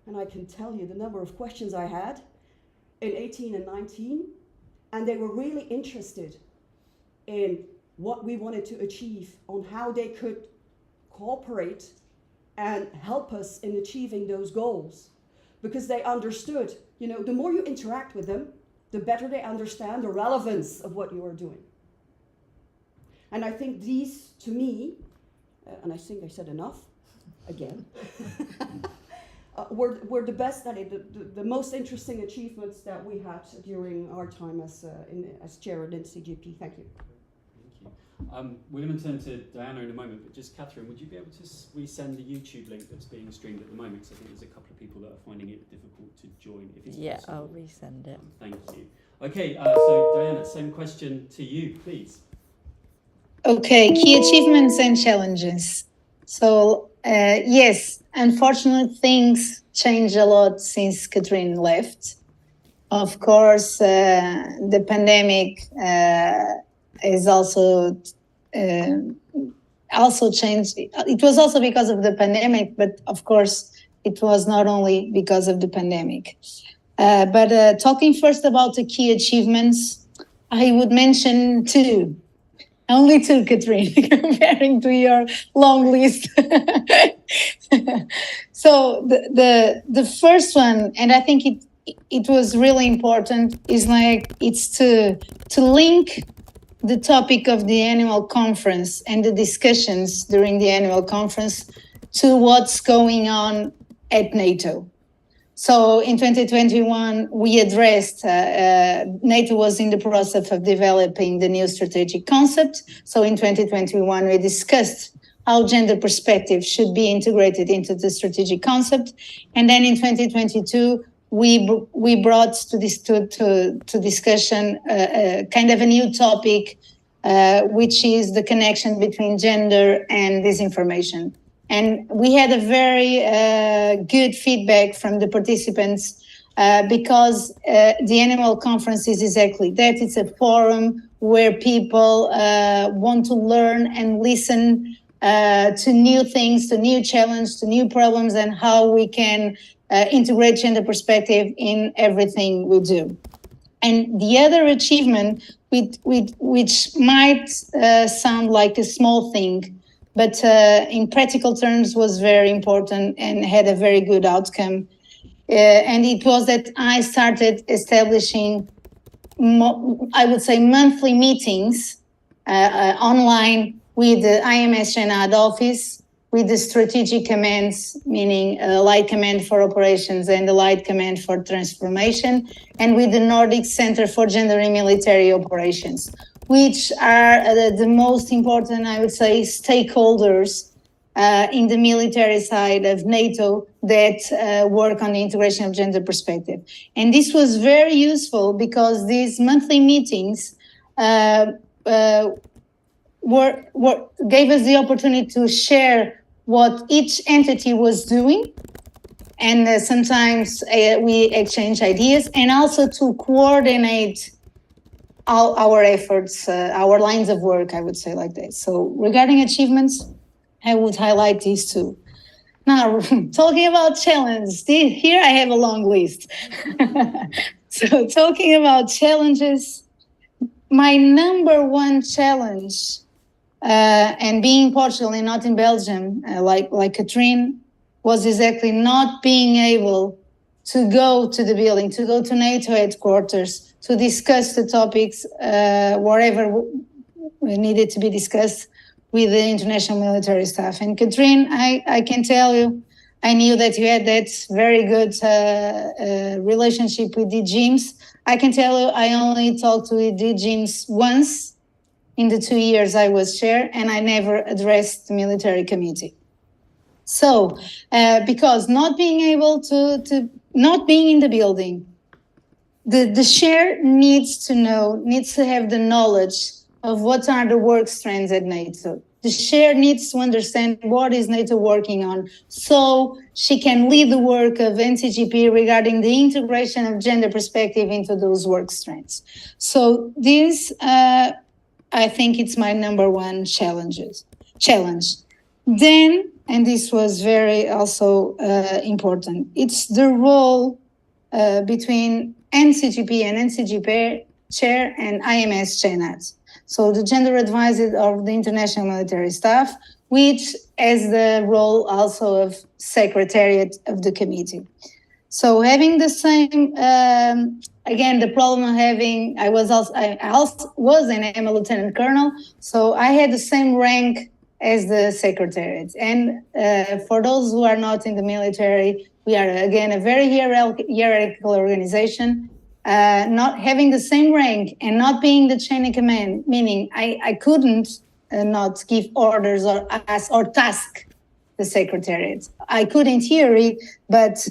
And I can tell you the number of questions I had in 18 and 19, and they were really interested in what we wanted to achieve, on how they could cooperate and help us in achieving those goals. Because they understood, the more you interact with them, the better they understand the relevance of what you are doing. And I think these, to me, and I think I said enough, again, were the best, the most interesting achievements that we had during our time as chair at NCGP. Thank you. We're going to turn to Diana in a moment, but just Katharine, would you be able to resend the YouTube link that's being streamed at the moment? Because I think there's a couple of people that are finding it difficult to join, if it's possible. I'll resend it. Thank you. Okay, so Diana, same question to you, please. Okay, key achievements and challenges. So Yes, unfortunately, things changed a lot since Katrien left. Of course, the pandemic is also changed. It was also because of the pandemic, but of course, it was not only because of the pandemic. But talking first about the key achievements, I would mention two. Only two, Katrien, comparing to your long list. So the first one, and I think it was really important, is it's to link the topic of the annual conference and the discussions during the annual conference to what's going on at NATO. So in 2021, we addressed, NATO was in the process of developing the new strategic concept. So in 2021, we discussed how gender perspective should be integrated into the strategic concept. And then in 2022, we brought to discussion kind of a new topic, which is the connection between gender and disinformation. And we had a very good feedback from the participants because the annual conference is exactly that. It's a forum where people want to learn and listen to new things, to new challenges, to new problems, and how we can integrate gender perspective in everything we do. And the other achievement, which might sound like a small thing, but in practical terms was very important and had a very good outcome. And it was that I started establishing, I would say, monthly meetings online with the IMS China office, with the strategic commands, meaning Light Command for Operations and the Light Command for Transformation, and with the Nordic Center for Gender and Military Operations, which are the most important, I would say, stakeholders in the military side of NATO that work on the integration of gender perspective. And this was very useful because these monthly meetings gave us the opportunity to share what each entity was doing. And sometimes we exchange ideas, and also to coordinate all our efforts, our lines of work, I would say like that. So regarding achievements, I would highlight these two. Now, talking about challenges, here I have a long list. So talking about challenges, my number one challenge, and being in Portugal and not in Belgium, like Katrien, was exactly not being able to go to the building, to go to NATO headquarters, to discuss the topics wherever needed to be discussed with the international military staff. And Katrien, I can tell you, I knew that you had that very good relationship with DGIMS. I can tell you, I only talked to DGIMS once in the 2 years I was chair, and I never addressed the military committee. So, because not being able to not being in the building, the chair needs to have the knowledge of what are the work strands at NATO. The chair needs to understand what is NATO working on, so she can lead the work of NCGP regarding the integration of gender perspective into those work strands. So this, I think it's my number one challenge. Then, and this was very also important, it's the role between NCGP and NCGP chair and IMS CHENAT. So the gender advisor of the international military staff, which has the role also of secretariat of the committee. So having the same, again, the problem of having, I also was and am a lieutenant colonel, so I had the same rank as the secretariat. And for those who are not in the military, we are, again, a very hierarchical organization. Not having the same rank and not being the chain of command, meaning I couldn't not give orders or ask or task the secretariat. I could in theory, but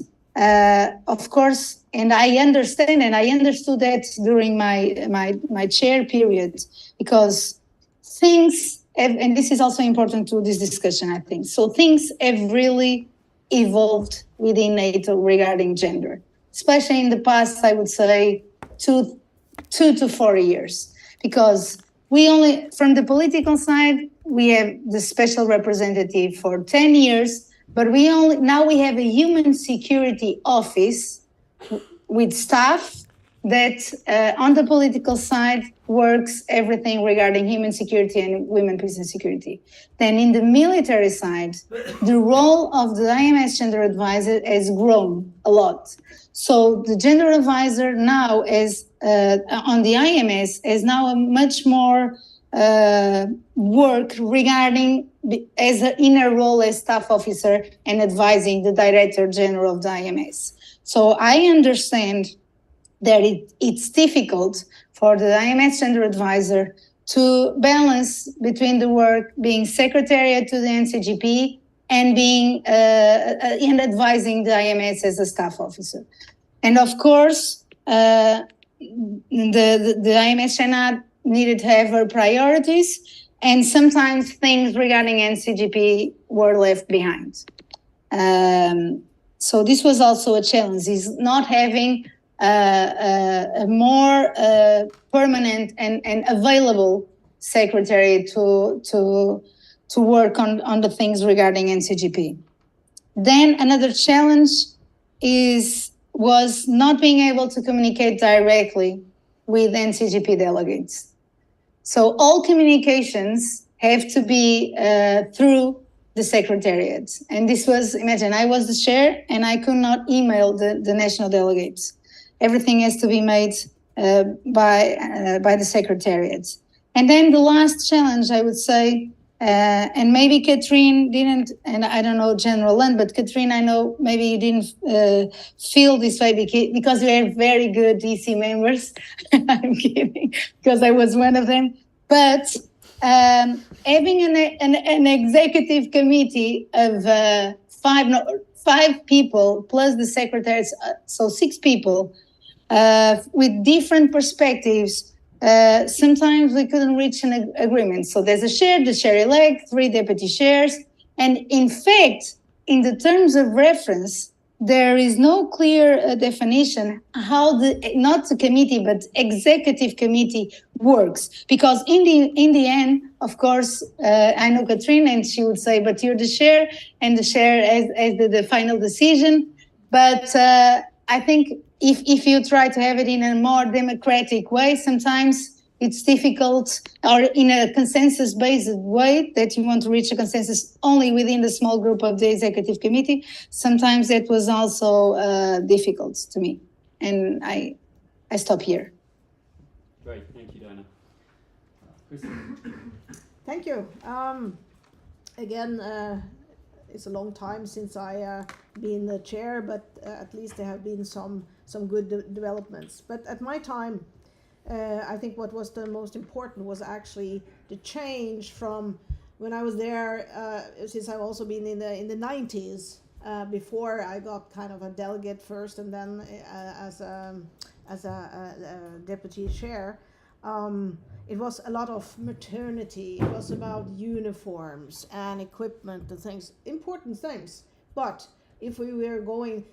of course, and I understand and I understood that during my chair period, because things and this is also important to this discussion, I think. So things have really evolved within NATO regarding gender, especially in the past, I would say, 2 to 4 years, because we only, from the political side, we have the special representative for 10 years, but now we have a human security office with staff that on the political side works everything regarding human security and women, peace and security. Then in the military side, the role of the IMS gender advisor has grown a lot. So the gender advisor now is on the IMS is now a much more work regarding as an inner role as staff officer and advising the Director General of the IMS. So I understand that it's difficult for the IMS gender advisor to balance between the work being secretariat to the NCGP and being and advising the IMS as a staff officer. And of course, the IMS China needed to have her priorities, and sometimes things regarding NCGP were left behind. So this was also a challenge, is not having a more permanent and available secretary to work on the things regarding NCGP. Then another challenge was not being able to communicate directly with NCGP delegates. So all communications have to be through the secretariat. And this was, imagine, I was the chair and I could not email the national delegates. Everything has to be made by the secretariat. And then the last challenge, I would say, and maybe Katrien didn't, and I don't know General Lund, but Katrien, I know maybe you didn't feel this way because we are very good DC members. I'm kidding, because I was one of them. But having an executive committee of five people plus the secretaries, so 6 people with different perspectives. Sometimes we couldn't reach an agreement. So there's the chair-elect, 3 deputy chairs. And in fact, in the terms of reference, there is no clear definition how not the committee, but executive committee works. Because in the end, of course, I know Katrien, and she would say, but you're the chair, and the chair has the final decision. But I think if you try to have it in a more democratic way, sometimes it's difficult, or in a consensus-based way that you want to reach a consensus only within the small group of the executive committee. Sometimes that was also difficult to me. And I stop here. Great, thank you, Diana. Kristin? Thank you. Again, it's a long time since I been the chair, but at least there have been some good developments. But at my time, I think what was the most important was actually the change from when I was there, since I've also been in the 90s, before I got kind of a delegate first and then as a deputy chair. It was a lot of maternity. It was about uniforms and equipment and things, important things. But if we were going,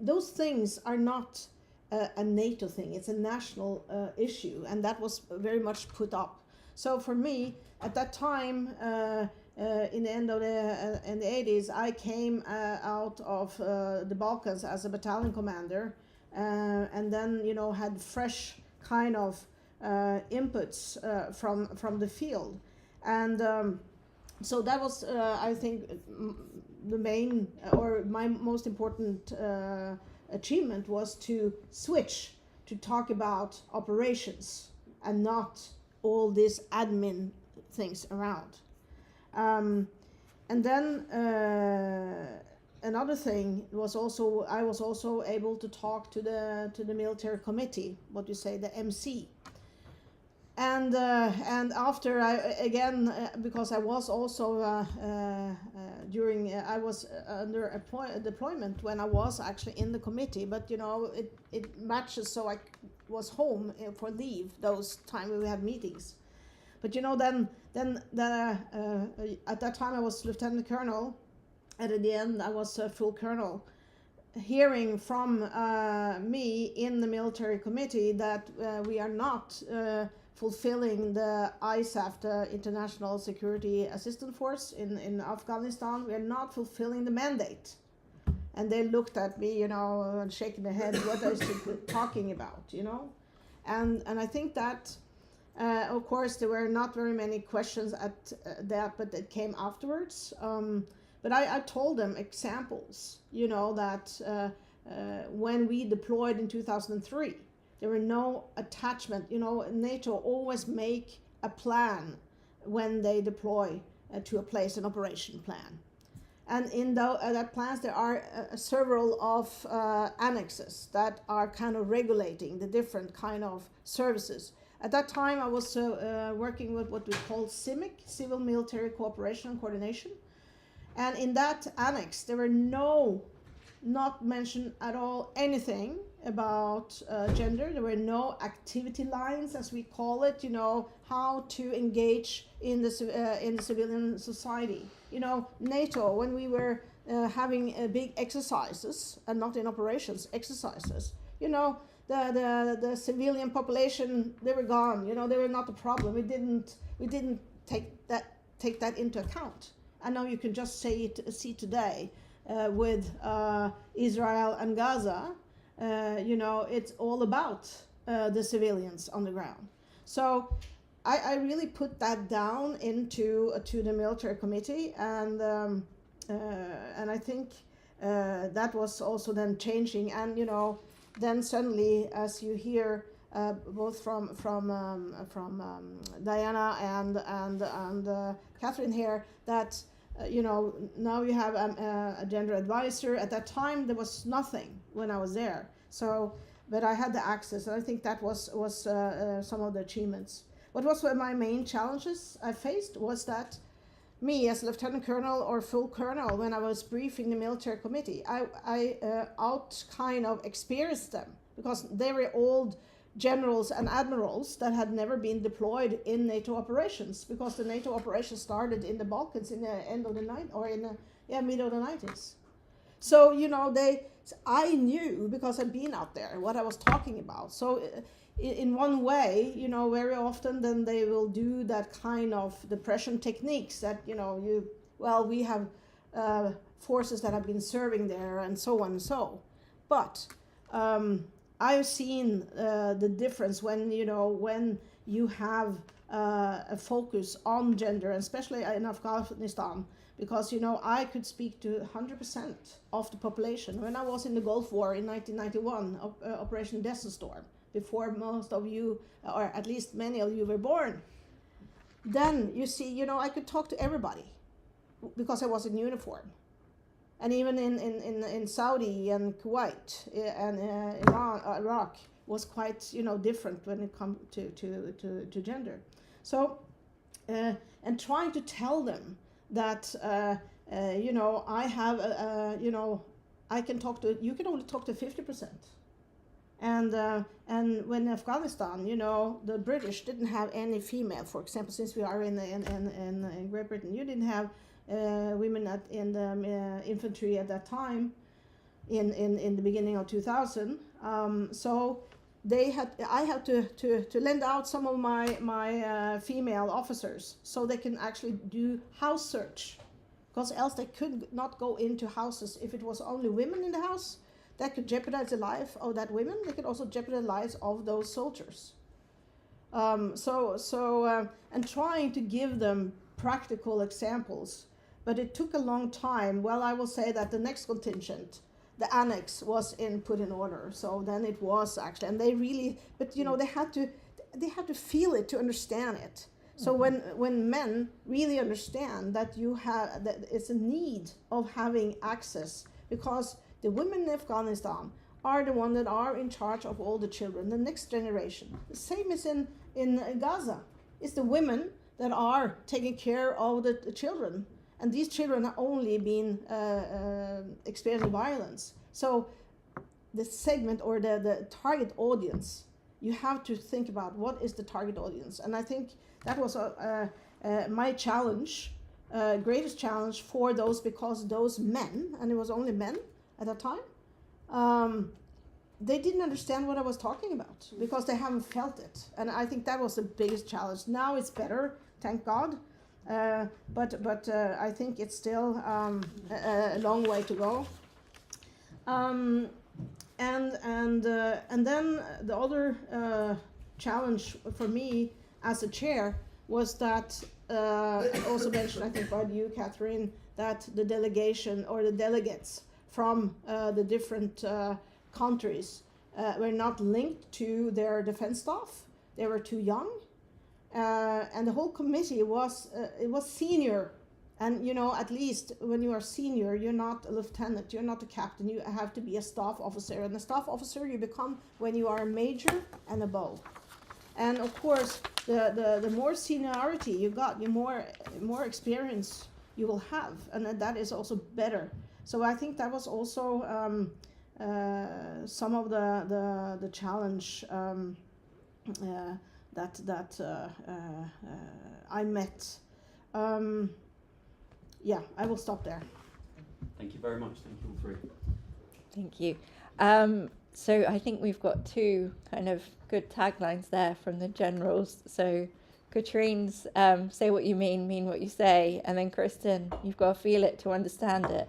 those things are not a NATO thing. It's a national issue, and that was very much put up. So for me, at that time, in the end of in the 80s, I came out of the Balkans as a battalion commander, and then had fresh kind of inputs from the field, and so that was I think the main or my most important achievement was to switch to talk about operations and not all these admin things around. And then another thing was also I was also able to talk to the military committee, what you say, the MC. And after because I was also I was under a deployment when I was actually in the committee, but it matches, so I was home for leave those time we had meetings. But then then at that time I was lieutenant colonel, and at the end I was a full colonel. Hearing from me in the military committee that we are not fulfilling the ISAF, the International Security Assistance Force in Afghanistan, we are not fulfilling the mandate. And they looked at me, and shaking their head, what are you talking about, And I think that, of course, there were not very many questions at that, but it came afterwards. But I told them examples, that when we deployed in 2003, there were no attachment. NATO always make a plan when they deploy to a place, an operation plan. And in that plans, there are several of annexes that are kind of regulating the different kind of services. At that time, I was working with what we call CIMIC, Civil Military Cooperation and Coordination. And in that annex, there were not mentioned at all anything about gender. There were no activity lines, as we call it, how to engage in the civilian society. NATO, when we were having big exercises, and not in operations, exercises, the civilian population, they were gone, they were not a problem. We didn't take that into account. And now you can just see today with Israel and Gaza, it's all about the civilians on the ground. So I really put that down to the military committee, and I think that was also then changing. And then suddenly, as you hear both from Diana and Katharine here, that now you have a gender advisor. At that time, there was nothing when I was there. So, but I had the access, and I think that was some of the achievements. What was my main challenges I faced was that me as lieutenant colonel or full colonel, when I was briefing the military committee, I kind of experienced them, because they were old generals and admirals that had never been deployed in NATO operations, because the NATO operations started in the Balkans in the end of the mid of the 90s. So I knew, because I'd been out there, what I was talking about. So in one way, very often then they will do that kind of depression techniques that we have forces that have been serving there and so on and so. But I've seen the difference when you have a focus on gender, especially in Afghanistan, because I could speak to 100% of the population. When I was in the Gulf War in 1991, Operation Desert Storm, before most of you, or at least many of you, were born, then you see, I could talk to everybody because I was in uniform. And even in Saudi and Kuwait and Iran, Iraq was quite different when it comes to gender. So and trying to tell them that I have I can talk to, you can only talk to 50%. And when Afghanistan, the British didn't have any female, for example, since we are in Great Britain, you didn't have women in the infantry at that time, in the beginning of 2000. So I had to lend out some of my female officers so they can actually do house search, because else they could not go into houses. If it was only women in the house, that could jeopardize the life of that women. They could also jeopardize the lives of those soldiers. And trying to give them practical examples. But it took a long time. Well, I will say that the next contingent, the annex, was put in order. So then it was actually, and they really, but they had to feel it to understand it. So when men really understand that that it's a need of having access, because the women in Afghanistan are the ones that are in charge of all the children, the next generation. The same is in Gaza. It's the women that are taking care of the children. And these children have only been experiencing violence. So the segment or the target audience, you have to think about what is the target audience. And I think that was my challenge, greatest challenge for those, because those men, and it was only men at that time, they didn't understand what I was talking about because they haven't felt it. And I think that was the biggest challenge. Now it's better, thank God. But I think it's still a long way to go. And then the other challenge for me as a chair was that, also mentioned I think by you, Katharine, that the delegation or the delegates from the different countries were not linked to their defense staff. They were too young. And the whole committee was senior, and you know, at least when you are senior, you're not a lieutenant, you're not a captain, you have to be a staff officer, and a staff officer you become when you are a major and above. And of course, the more seniority you got, the more experience you will have, and that is also better. So I think that was also some of the challenge that I met. Yeah, I will stop there. Thank you very much. Thank you all three. Thank you. So I think we've got two kind of good taglines there from the generals. So Katrien's say what you mean what you say, and then Kristin, you've got to feel it to understand it.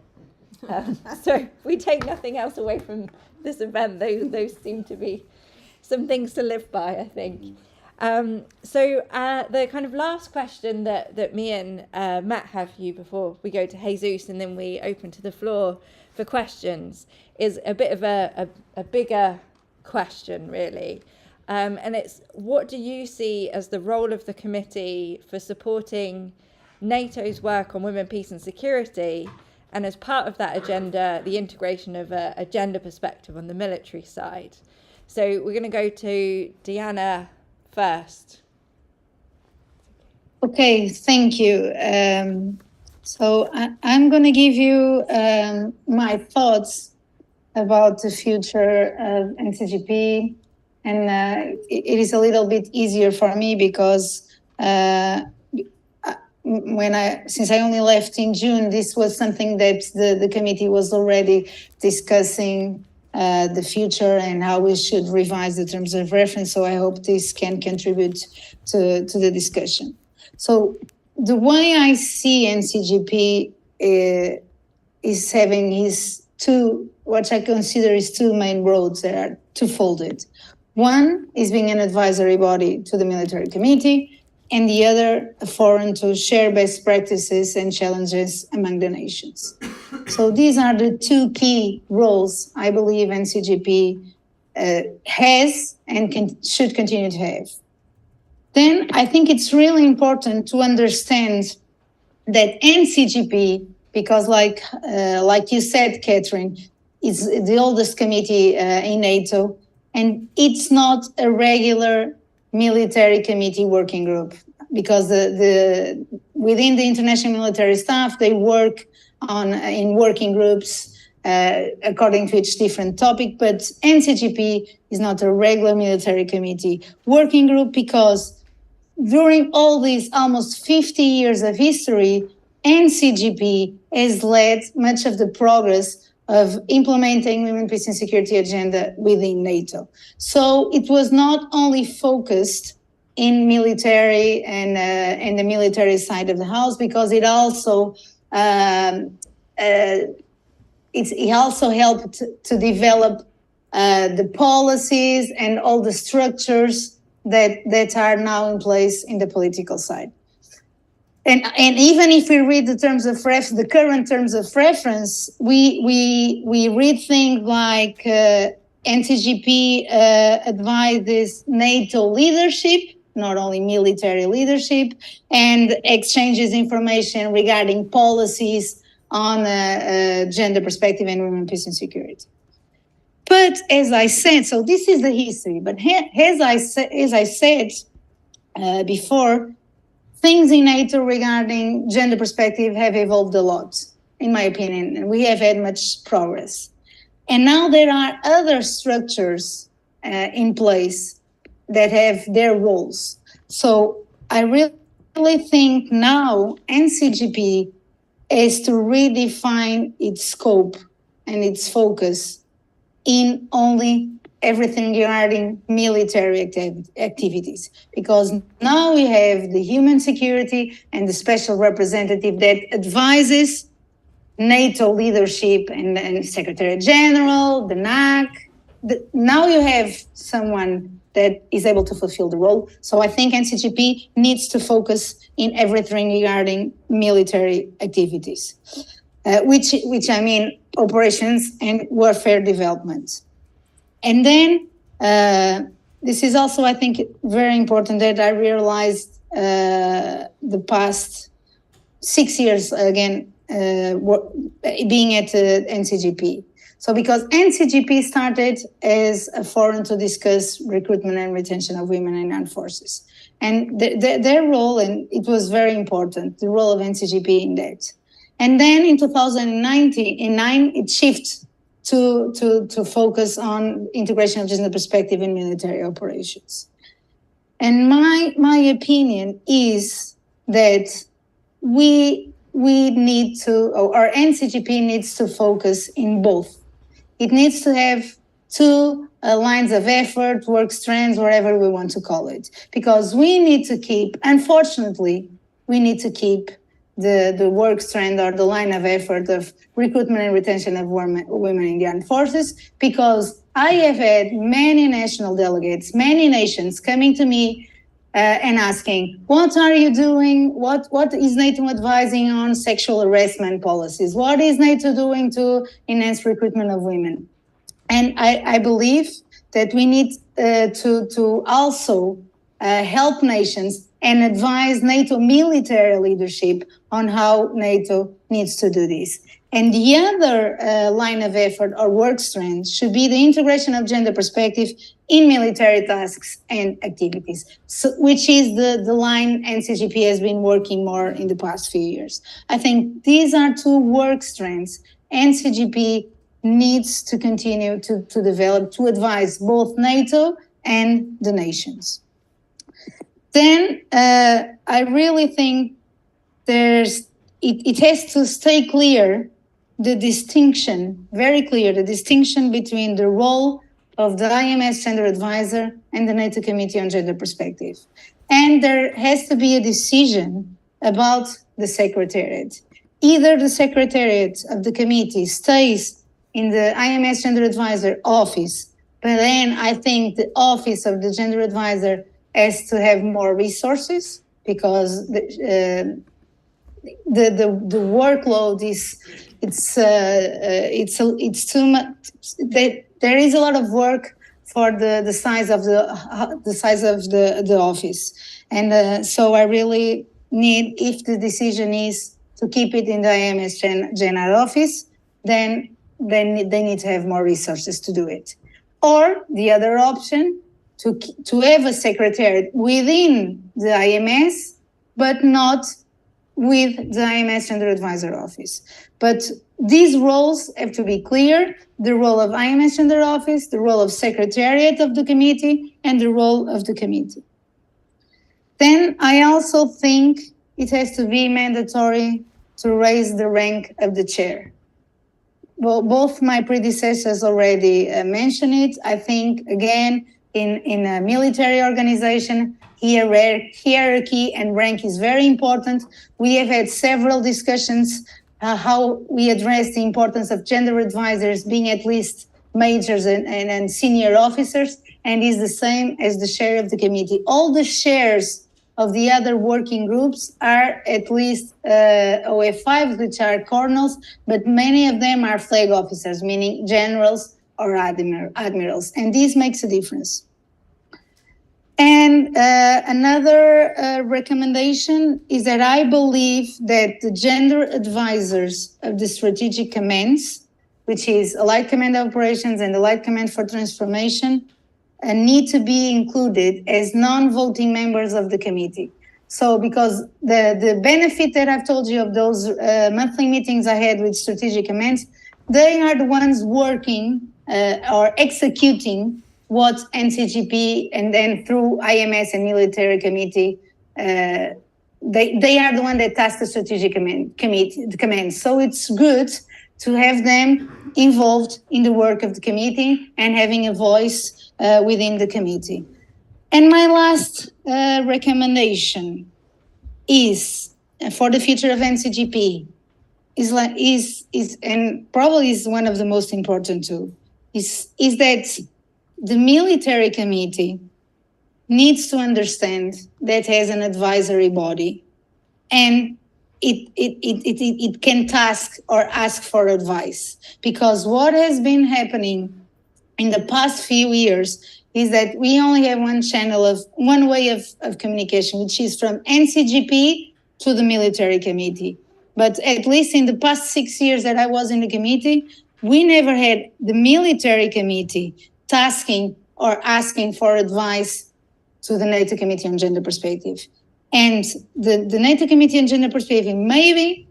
So if we take nothing else away from this event, those seem to be some things to live by, I think. So the kind of last question that me and Matt have for you before we go to Jesus and then we open to the floor for questions is a bit of a bigger question, really. And it's, what do you see as the role of the committee for supporting NATO's work on women, peace and security, and as part of that agenda, the integration of a gender perspective on the military side? So we're going to go to Diana first. Okay, thank you. So I'm going to give you my thoughts about the future of NCGP, and it is a little bit easier for me because since I only left in June, this was something that the committee was already discussing. The future and how we should revise the terms of reference. So I hope this can contribute to the discussion. So the way I see NCGP is having what I consider is two main roads that are twofolded. One is being an advisory body to the military committee, and the other a forum to share best practices and challenges among the nations. So these are the two key roles I believe NCGP has and should continue to have. Then I think it's really important to understand that NCGP, because like you said, Katrien, it's the oldest committee in NATO, and it's not a regular military committee working group, because within the international military staff, they work in working groups according to each different topic, but NCGP is not a regular military committee working group because during all these almost 50 years of history, NCGP has led much of the progress of implementing women, peace and security agenda within NATO. So it was not only focused in military and the military side of the house, because it also it also helped to develop the policies and all the structures that are now in place in the political side. And even if we read the terms of the current terms of reference, we read things like NCGP advises NATO leadership, not only military leadership, and exchanges information regarding policies on gender perspective and women, peace and security. But as I said, so this is the history, but as I said before, things in NATO regarding gender perspective have evolved a lot, in my opinion, and we have had much progress. And now there are other structures in place that have their roles. So I really really think now NCGP is to redefine its scope and its focus in only everything regarding military activities, because now we have the human security and the special representative that advises NATO leadership and Secretary General, the NAC. Now you have someone that is able to fulfill the role. So I think NCGP needs to focus in everything regarding military activities, which I mean operations and warfare development. And then this is also, I think, very important that I realized the past 6 years again being at NCGP. So because NCGP started as a forum to discuss recruitment and retention of women in armed forces. And their role, and it was very important, the role of NCGP in that. And then in 2009, it shifted to focus on integration of gender perspective in military operations. And my opinion is that we need to, or NCGP needs to focus in both. It needs to have two lines of effort, work strands, whatever we want to call it, because we need to keep, unfortunately, we need to keep the work strand or the line of effort of recruitment and retention of women in the armed forces, because I have had many national delegates, many nations coming to me and asking, what are you doing? What is NATO advising on sexual harassment policies? What is NATO doing to enhance recruitment of women? And I believe that we need to also help nations and advise NATO military leadership on how NATO needs to do this. And the other line of effort or work strand should be the integration of gender perspective in military tasks and activities, so, which is the line NCGP has been working more in the past few years. I think these are two work strands NCGP needs to continue to develop, to advise both NATO and the nations. Then I really think it has to stay clear, the distinction, very clear, the distinction between the role of the IMS Gender Advisor and the NATO Committee on Gender Perspective. And there has to be a decision about the Secretariat. Either the Secretariat of the committee stays in the IMS Gender Advisor office, but then I think the office of the Gender Advisor has to have more resources, because the workload it's too much. There is a lot of work for the size of the office, and so I really need, if the decision is to keep it in the IMS General Office, then they need to have more resources to do it. Or the other option, to have a secretariat within the IMS, but not with the IMS Gender Advisor Office. But these roles have to be clear: the role of IMS Gender Office, the role of Secretariat of the committee, and the role of the committee. Then I also think it has to be mandatory to raise the rank of the chair. Well, both my predecessors already mentioned it. I think, again, in a military organization, hierarchy and rank is very important. We have had several discussions how we address the importance of gender advisors being at least majors and senior officers, and is the same as the chair of the committee. All the chairs of the other working groups are at least OF5s, which are colonels, but many of them are flag officers, meaning generals or admirals, and this makes a difference. And another recommendation is that I believe that the gender advisors of the strategic commands, which is Allied Command Operations and Allied Command for Transformation, need to be included as non-voting members of the committee. So because the benefit that I've told you of those monthly meetings I had with strategic commands, they are the ones working or executing what NCGP and then through IMS and military committee they are the one that task the strategic command. So it's good to have them involved in the work of the committee and having a voice within the committee. And my last recommendation is for the future of NCGP is and probably is one of the most important too, is that the military committee needs to understand that as an advisory body, and it can task or ask for advice, because what has been happening in the past few years is that we only have one way of communication, which is from NCGP to the military committee. But at least in the past 6 years that I was in the committee, we never had the military committee tasking or asking for advice to the NATO Committee on Gender Perspective. And the NATO Committee on Gender Perspective, maybe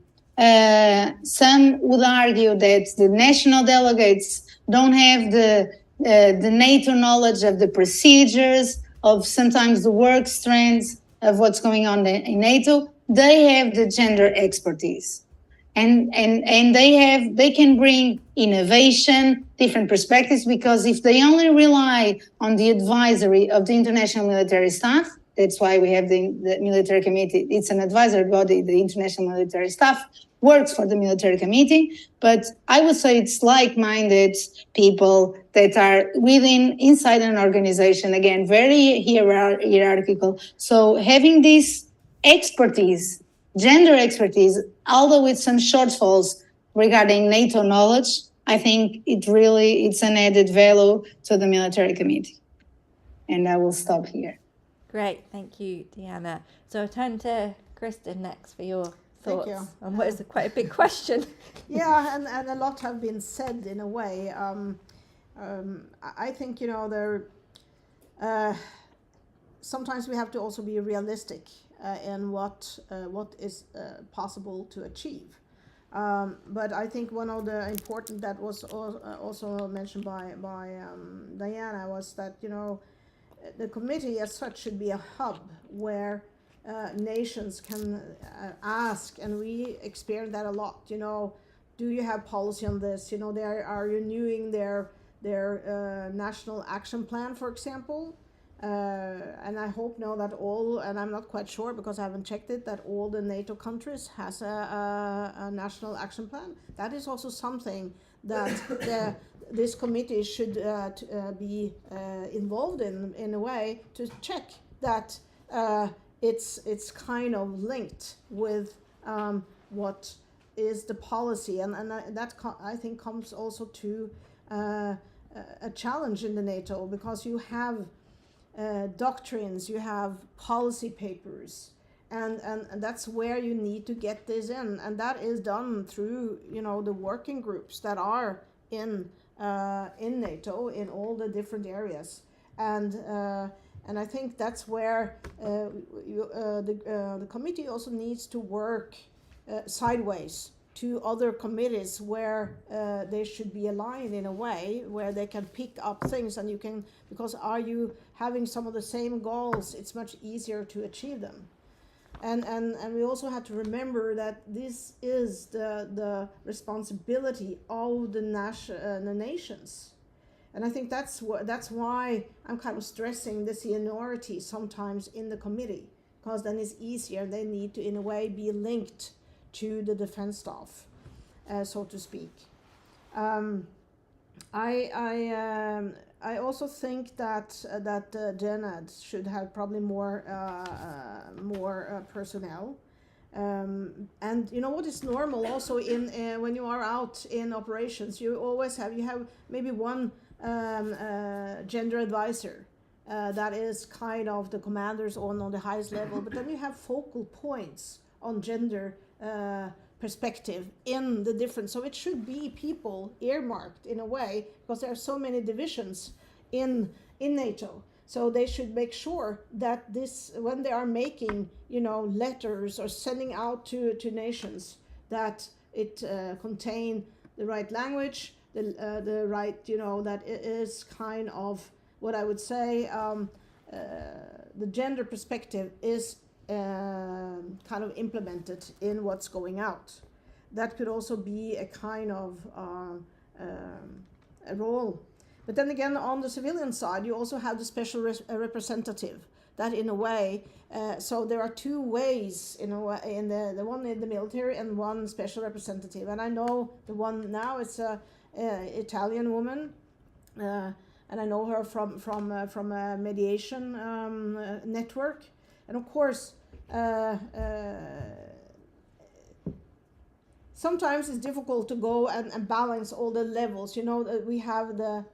some would argue that the national delegates don't have the NATO knowledge of the procedures, of sometimes the work strands of what's going on in NATO. They have the gender expertise. And they can bring innovation, different perspectives, because if they only rely on the advisory of the international military staff, that's why we have the military committee. It's an advisory body. The international military staff works for the military committee, but I would say it's like-minded people that are inside an organization, again, very hierarchical. So having this expertise, gender expertise, although with some shortfalls regarding NATO knowledge, I think it's an added value to the military committee. And I will stop here. Great, thank you, Diana. So I'll turn to Kristin next for your thoughts on what is quite a big question. Yeah, and a lot have been said in a way. I think, sometimes we have to also be realistic in what is possible to achieve. But I think one of the important that was also mentioned by Diana was that, the committee as such should be a hub where nations can ask, and we experience that a lot, do you have policy on this? They are renewing their national action plan, for example. And I hope now that all, and I'm not quite sure because I haven't checked it, that all the NATO countries has a national action plan. That is also something that this committee should be involved in a way to check that it's kind of linked with what is the policy, and that I think comes also to a challenge in the NATO, because you have doctrines, you have policy papers, and that's where you need to get this in, and that is done through the working groups that are in NATO in all the different areas, and I think that's where the committee also needs to work sideways to other committees where they should be aligned in a way where they can pick up things, and you can, because are you having some of the same goals, it's much easier to achieve them. And we also have to remember that this is the responsibility of the nations. And I think that's why I'm kind of stressing the seniority sometimes in the committee, because then it's easier. They need to, in a way, be linked to the defense staff, so to speak. I also think that GenEd should have probably more personnel. And what is normal also in when you are out in operations, you have maybe one gender advisor that is kind of the commanders on the highest level, but then you have focal points on gender perspective in the different, so it should be people earmarked in a way, because there are so many divisions in NATO, so they should make sure that this, when they are making letters or sending out to nations, that it contain the right language, the right, that it is kind of what I would say the gender perspective is kind of implemented in what's going out. That could also be a kind of a role. But then again, on the civilian side, you also have the special representative. That in a way, so there are two ways in a way, in the one in the military and one special representative. And I know the one now, it's a Italian woman, and I know her from a mediation network. And of course, sometimes it's difficult to go and balance all the levels. You know, we have the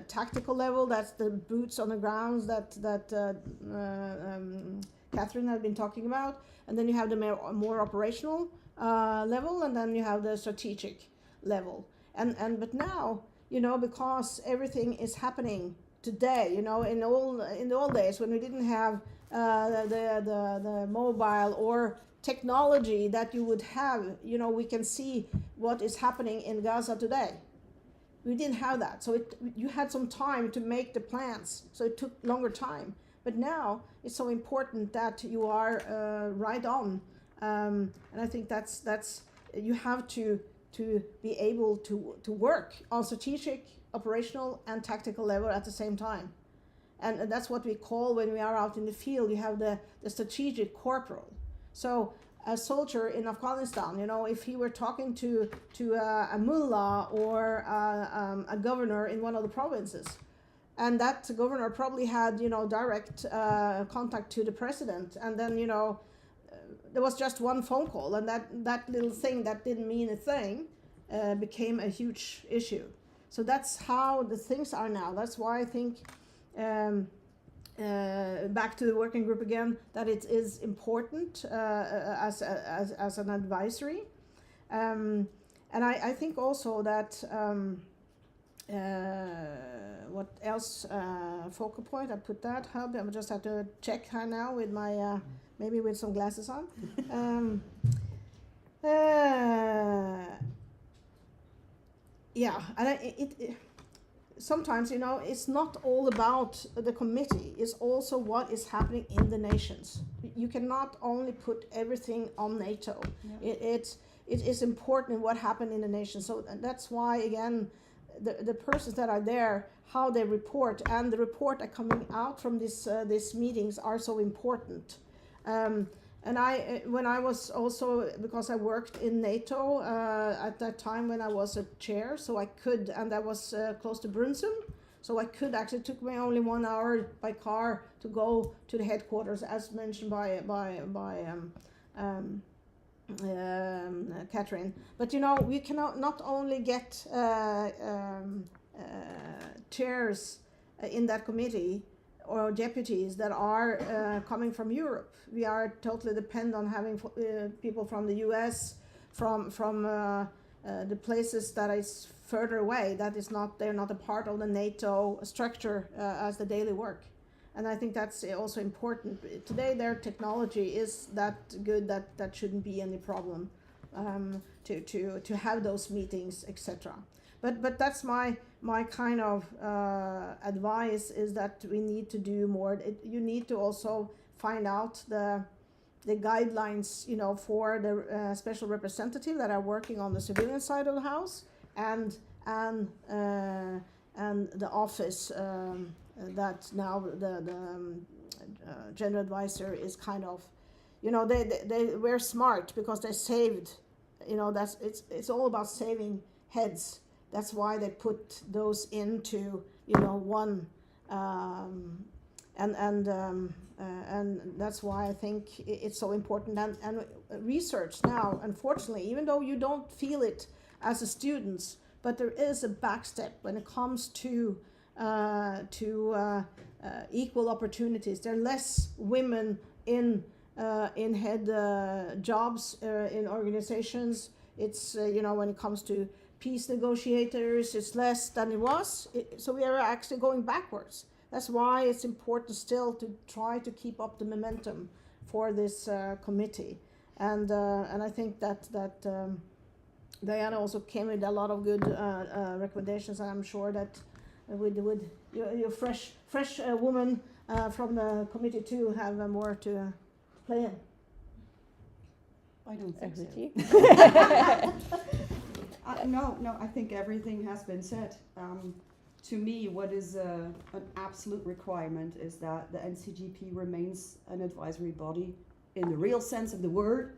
tactical level, that's the boots on the ground that Katharine had been talking about. And then you have the more operational level, and then you have the strategic level. But now, you know, because everything is happening today, you know, in the old days when we didn't have the mobile or technology that you would have, you know, we can see what is happening in Gaza today. We didn't have that, so you had some time to make the plans, so it took longer time. But now it's so important that you are right on, and I think that's you have to be able to work on strategic, operational, and tactical level at the same time, and that's what we call, when we are out in the field, you have the strategic corporal. So a soldier in Afghanistan, you know, if he were talking to a mullah or a governor in one of the provinces, and that governor probably had, you know, direct contact to the president, and then, you know, there was just one phone call, and that little thing that didn't mean a thing became a huge issue. So that's how the things are now. That's why I think, back to the working group again, that it is important as an advisory. And I think also that, what else, focal point, I put that, hub, I just have to check her now with my, maybe with some glasses on. Yeah, and it sometimes, you know, it's not all about the committee, it's also what is happening in the nations. You cannot only put everything on NATO. Yeah. It is important what happened in the nations. So that's why, again, the persons that are there, how they report, and the report that coming out from these meetings are so important. And when I was also, because I worked in NATO at that time when I was a chair, so I could, and that was close to Brunssum, so I could actually, it took me only 1 hour by car to go to the headquarters, as mentioned by Katrien. But you know, we cannot not only get chairs in that committee or deputies that are coming from Europe. We are totally dependent on having people from the US, from the places that is further away, that is not, they're not a part of the NATO structure as the daily work. And I think that's also important. Today their technology is that good that that shouldn't be any problem to have those meetings, etc. But that's my kind of advice, is that we need to do more. You need to also find out the guidelines, you know, for the special representative that are working on the civilian side of the house, and the office that now the gender advisor is kind of, you know, they were smart because they saved, you know, that's it's all about saving heads. That's why they put those into, you know, one, and that's why I think it's so important. And research now, unfortunately, even though you don't feel it as a student, but there is a backstep when it comes to equal opportunities. There are less women in head jobs in organizations. It's you know, when it comes to peace negotiators, it's less than it was. So we are actually going backwards. That's why it's important still to try to keep up the momentum for this committee. And I think that Diana also came with a lot of good recommendations, and I'm sure that with your fresh woman from the committee too have more to plan. I don't think Over so. to you. No, I think everything has been said. To me, what is an absolute requirement is that the NCGP remains an advisory body in the real sense of the word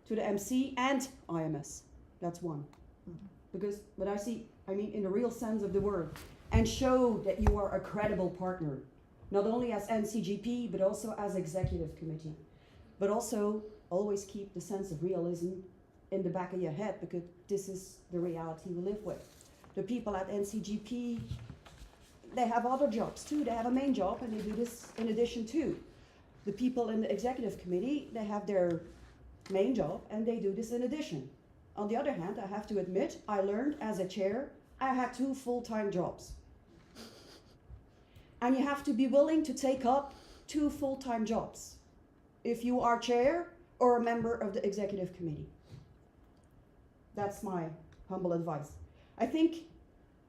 to the MC and IMS. That's one. Because, but I mean in the real sense of the word, and show that you are a credible partner, not only as NCGP, but also as executive committee. But also always keep the sense of realism in the back of your head, because this is the reality we live with. The people at NCGP, they have other jobs too. They have a main job and they do this in addition to. The people in the executive committee, they have their main job and they do this in addition. On the other hand, I have to admit, I learned as a chair, I had 2 full-time jobs. And you have to be willing to take up 2 full-time jobs if you are chair or a member of the executive committee. That's my humble advice. I think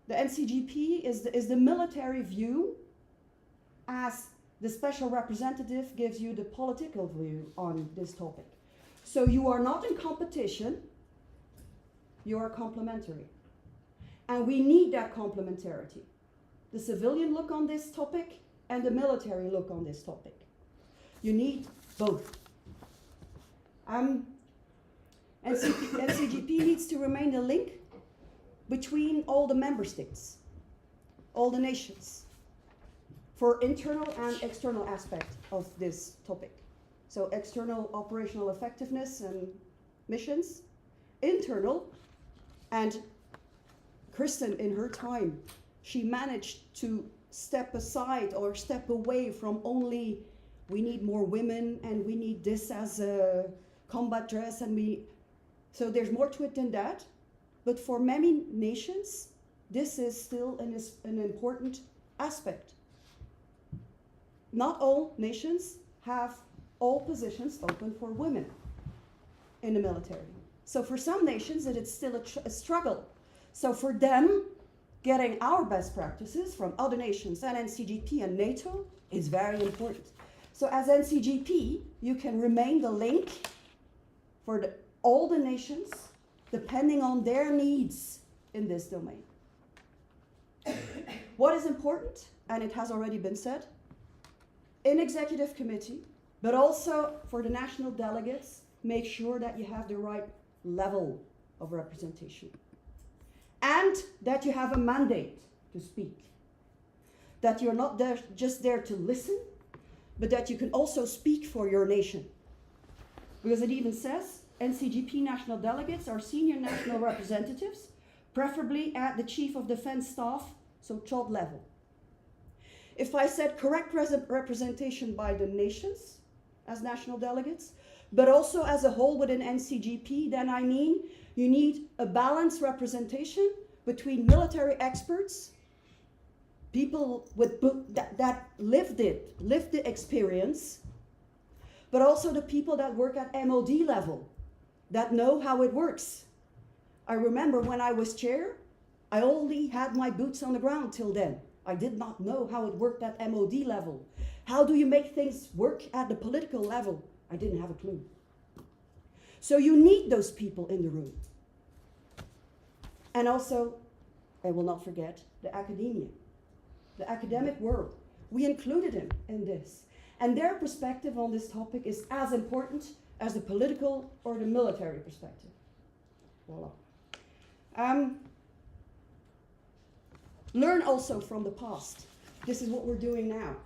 the NCGP is the military view, as the special representative gives you the political view on this topic. So you are not in competition, you are complementary. And we need that complementarity. The civilian look on this topic and the military look on this topic. You need both. NCGP needs to remain the link between all the member states, all the nations, for internal and external aspect of this topic. So external operational effectiveness and missions, internal, and Kristin in her time, she managed to step aside or step away from only we need more women and we need this as a combat dress so there's more to it than that. But for many nations, this is still an important aspect. Not all nations have all positions open for women in the military. So for some nations, it's still a struggle. So for them, getting our best practices from other nations and NCGP and NATO is very important. So as NCGP, you can remain the link for all the nations, depending on their needs in this domain. What is important, and it has already been said, in executive committee, but also for the national delegates, make sure that you have the right level of representation. And that you have a mandate to speak. That you're not there, just there to listen, but that you can also speak for your nation. Because it even says, NCGP national delegates are senior national representatives, preferably at the Chief of Defense Staff, so CHOD level. If I said correct representation by the nations as national delegates, but also as a whole within NCGP, then I mean you need a balanced representation between military experts, people with that lived the experience, but also the people that work at MOD level, that know how it works. I remember when I was chair, I only had my boots on the ground till then. I did not know how it worked at MOD level. How do you make things work at the political level? I didn't have a clue. So you need those people in the room. And also, I will not forget, the academia, the academic world. We included them in this. And their perspective on this topic is as important as the political or the military perspective. Voila. Learn also from the past. This is what we're doing now.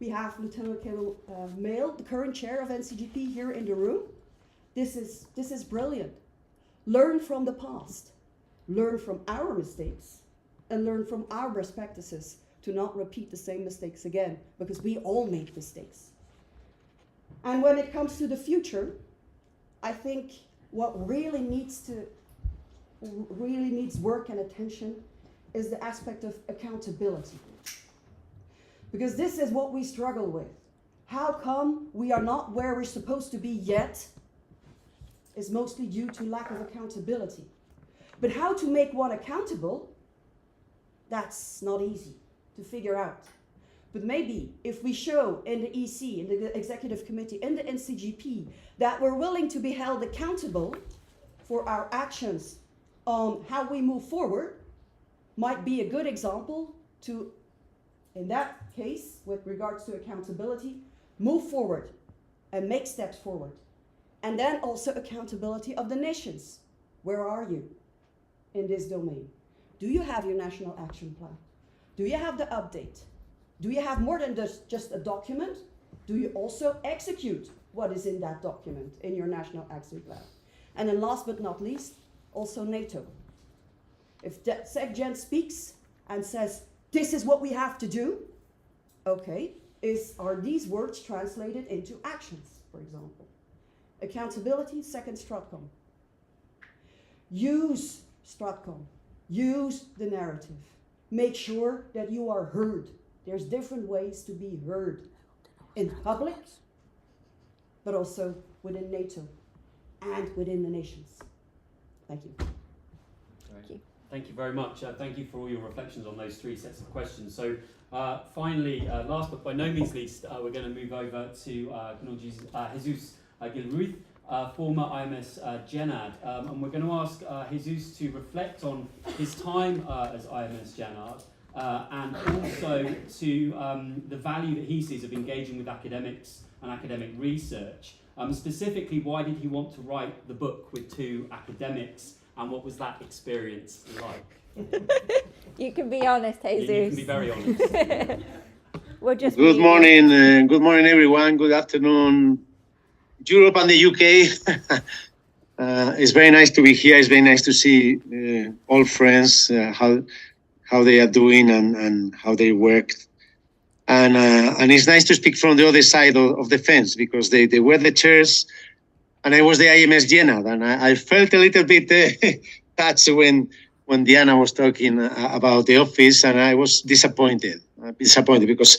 We have Lieutenant Colonel Mail, the current chair of NCGP, here in the room. This is brilliant. Learn from the past. Learn from our mistakes and learn from our best practices to not repeat the same mistakes again, because we all make mistakes. And when it comes to the future, I think what really needs work and attention is the aspect of accountability. Because this is what we struggle with. How come we are not where we're supposed to be yet is mostly due to lack of accountability. But how to make one accountable, that's not easy to figure out. But maybe if we show in the EC, in the Executive Committee, in the NCGP, that we're willing to be held accountable for our actions on how we move forward, might be a good example to, in that case, with regards to accountability, move forward and make steps forward. And then also accountability of the nations. Where are you in this domain? Do you have your national action plan? Do you have the update? Do you have more than just a document? Do you also execute what is in that document in your national action plan? And then last but not least, also NATO. If SecGen speaks and says, this is what we have to do, okay, are these words translated into actions, for example? Accountability, second Stratcom. Use Stratcom, use the narrative. Make sure that you are heard. There's different ways to be heard in public, but also within NATO and within the nations. Thank you. Thank you very much. Thank you for all your reflections on those three sets of questions. So finally, last but by no means least, we're going to move over to Jesus Gil Ruiz, former IMS Genad, and we're going to ask Jesus to reflect on his time as IMS Genad and also to the value that he sees of engaging with academics and academic research. Specifically, why did he want to write the book with two academics, and what was that experience like? You can be honest, Jesus. You can be very honest. We'll just good morning, everyone. Good afternoon, Europe and the UK. It's very nice to be here. It's very nice to see all friends, how they are doing and how they work. And it's nice to speak from the other side of the fence, because they were the chairs and I was the IMS Genad, and I felt a little bit touched when Diana was talking about the office, and I was disappointed because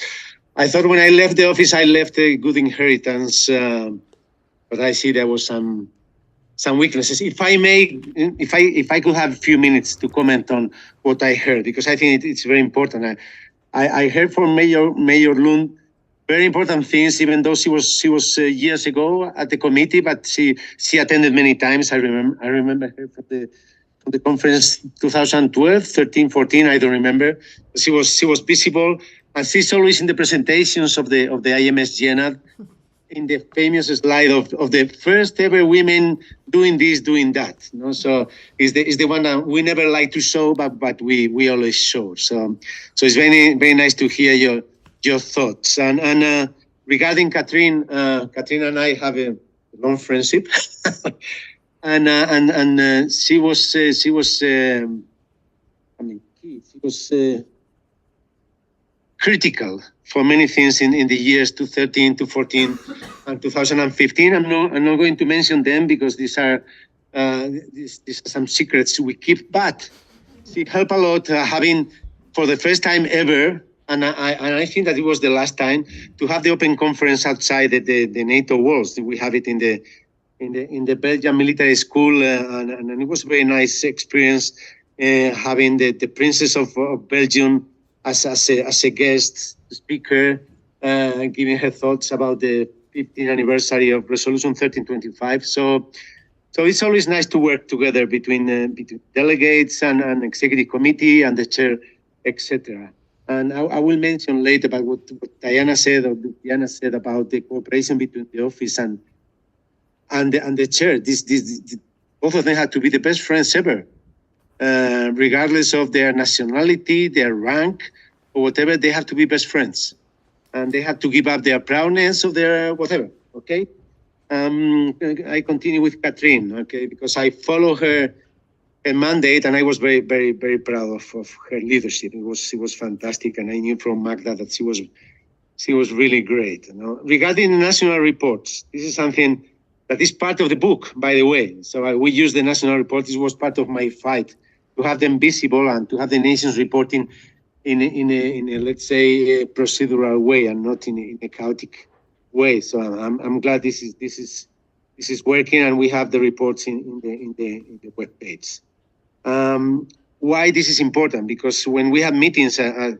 I thought when I left the office, I left a good inheritance, but I see there was some weaknesses. If I may, if I could have a few minutes to comment on what I heard, because I think it's very important. I heard from Mayor Lund very important things, even though she was years ago at the committee, but she attended many times. I remember her from the conference 2012, 13, 14. I don't remember. She was visible, and she's always in the presentations of the IMS Genad, in the famous slide of the first ever women doing this, doing that. You know? So is the one that we never like to show, but we always show. So it's very very nice to hear your thoughts. And regarding Katrien, Katrien and I have a long friendship, and she was critical for many things in the years 2013 to 14 and 2015. I'm not going to mention them because these are some secrets we keep. But she helped a lot, having for the first time ever. And I think that it was the last time to have the open conference outside the NATO walls. We have it in the Belgian military school, and it was a very nice experience having the Princess of Belgium as a guest speaker, giving her thoughts about the 15th anniversary of Resolution 1325. So it's always nice to work together between delegates and executive committee and the chair, etc. And I will mention later about what Diana said about the cooperation between the office and the chair. This both of them had to be the best friends ever, regardless of their nationality, their rank, or whatever. They have to be best friends, and they have to give up their proudness of their whatever. Okay, I continue with Katrien. Okay, because I follow her mandate, and I was very, very, very proud of her leadership. She was fantastic, and I knew from Magda that she was really great. You know? Regarding the national reports, this is something that is part of the book, by the way. So we use the national reports. This was part of my fight to have them visible and to have the nations reporting in a let's say a procedural way and not in a chaotic way. So I'm glad this is working, and we have the reports in the web page. why this is important, because when we have meetings at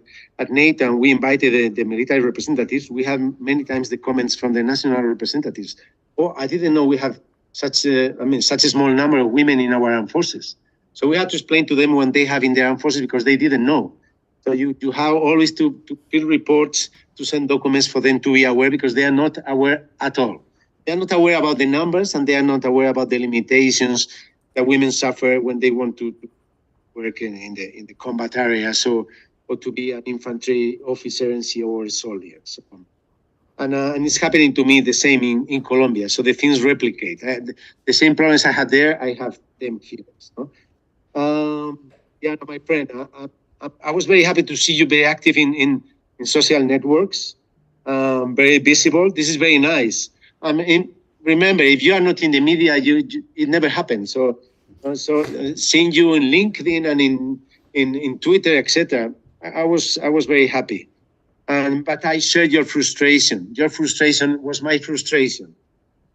NATO and we invited the military representatives, we have many times the comments from the national representatives. Oh, I didn't know we have such a small number of women in our armed forces. So we have to explain to them when they have in their armed forces, because they didn't know. So you have always to fill reports, to send documents for them to be aware, because they are not aware at all. They are not aware about the numbers, and they are not aware about the limitations that women suffer when they want to work in the combat area, or to be an infantry officer and or a soldier. So, and it's happening to me the same in Colombia. So the things replicate. The same problems I had there, I have them here. So, my friend, I was very happy to see you very active in social networks, very visible. This is very nice. Remember, if you are not in the media, it never happens. So seeing you in LinkedIn and in Twitter, etc., I was very happy. But I shared your frustration. Your frustration was my frustration,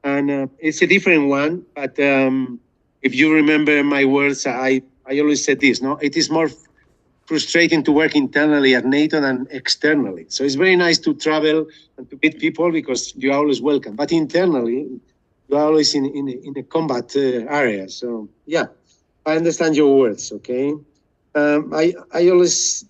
and it's a different one. But if you remember my words, I always said this. No, it is more frustrating to work internally at NATO than externally. So it's very nice to travel and to meet people, because you are always welcome. But internally, you are always in a combat area. So yeah, I understand your words. Okay, I always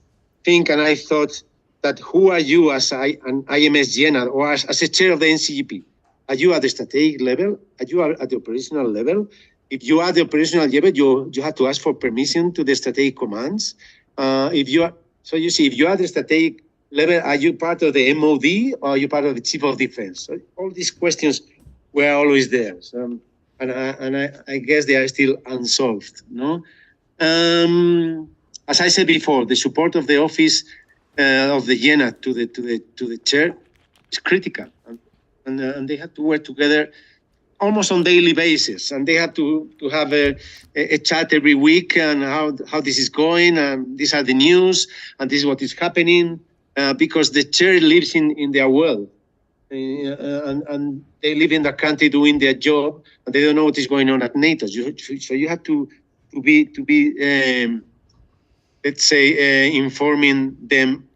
think and I thought that who are you as an IMS general or as a chair of the NCGP? Are you at the strategic level? Are you at the operational level? If you are at the operational level, you have to ask for permission to the strategic commands. If you are at the strategic level, are you part of the MOD or are you part of the Chief of Defense? So all these questions were always there. So, and I guess they are still unsolved. No, as I said before, the support of the office of the JENA to the chair is critical, and they have to work together almost on daily basis, and they have to have a chat every week and how this is going, and these are the news, and this is what is happening, because the chair lives in their world, and they live in their country doing their job, and they don't know what is going on at NATO. So you have to be let's say, informing them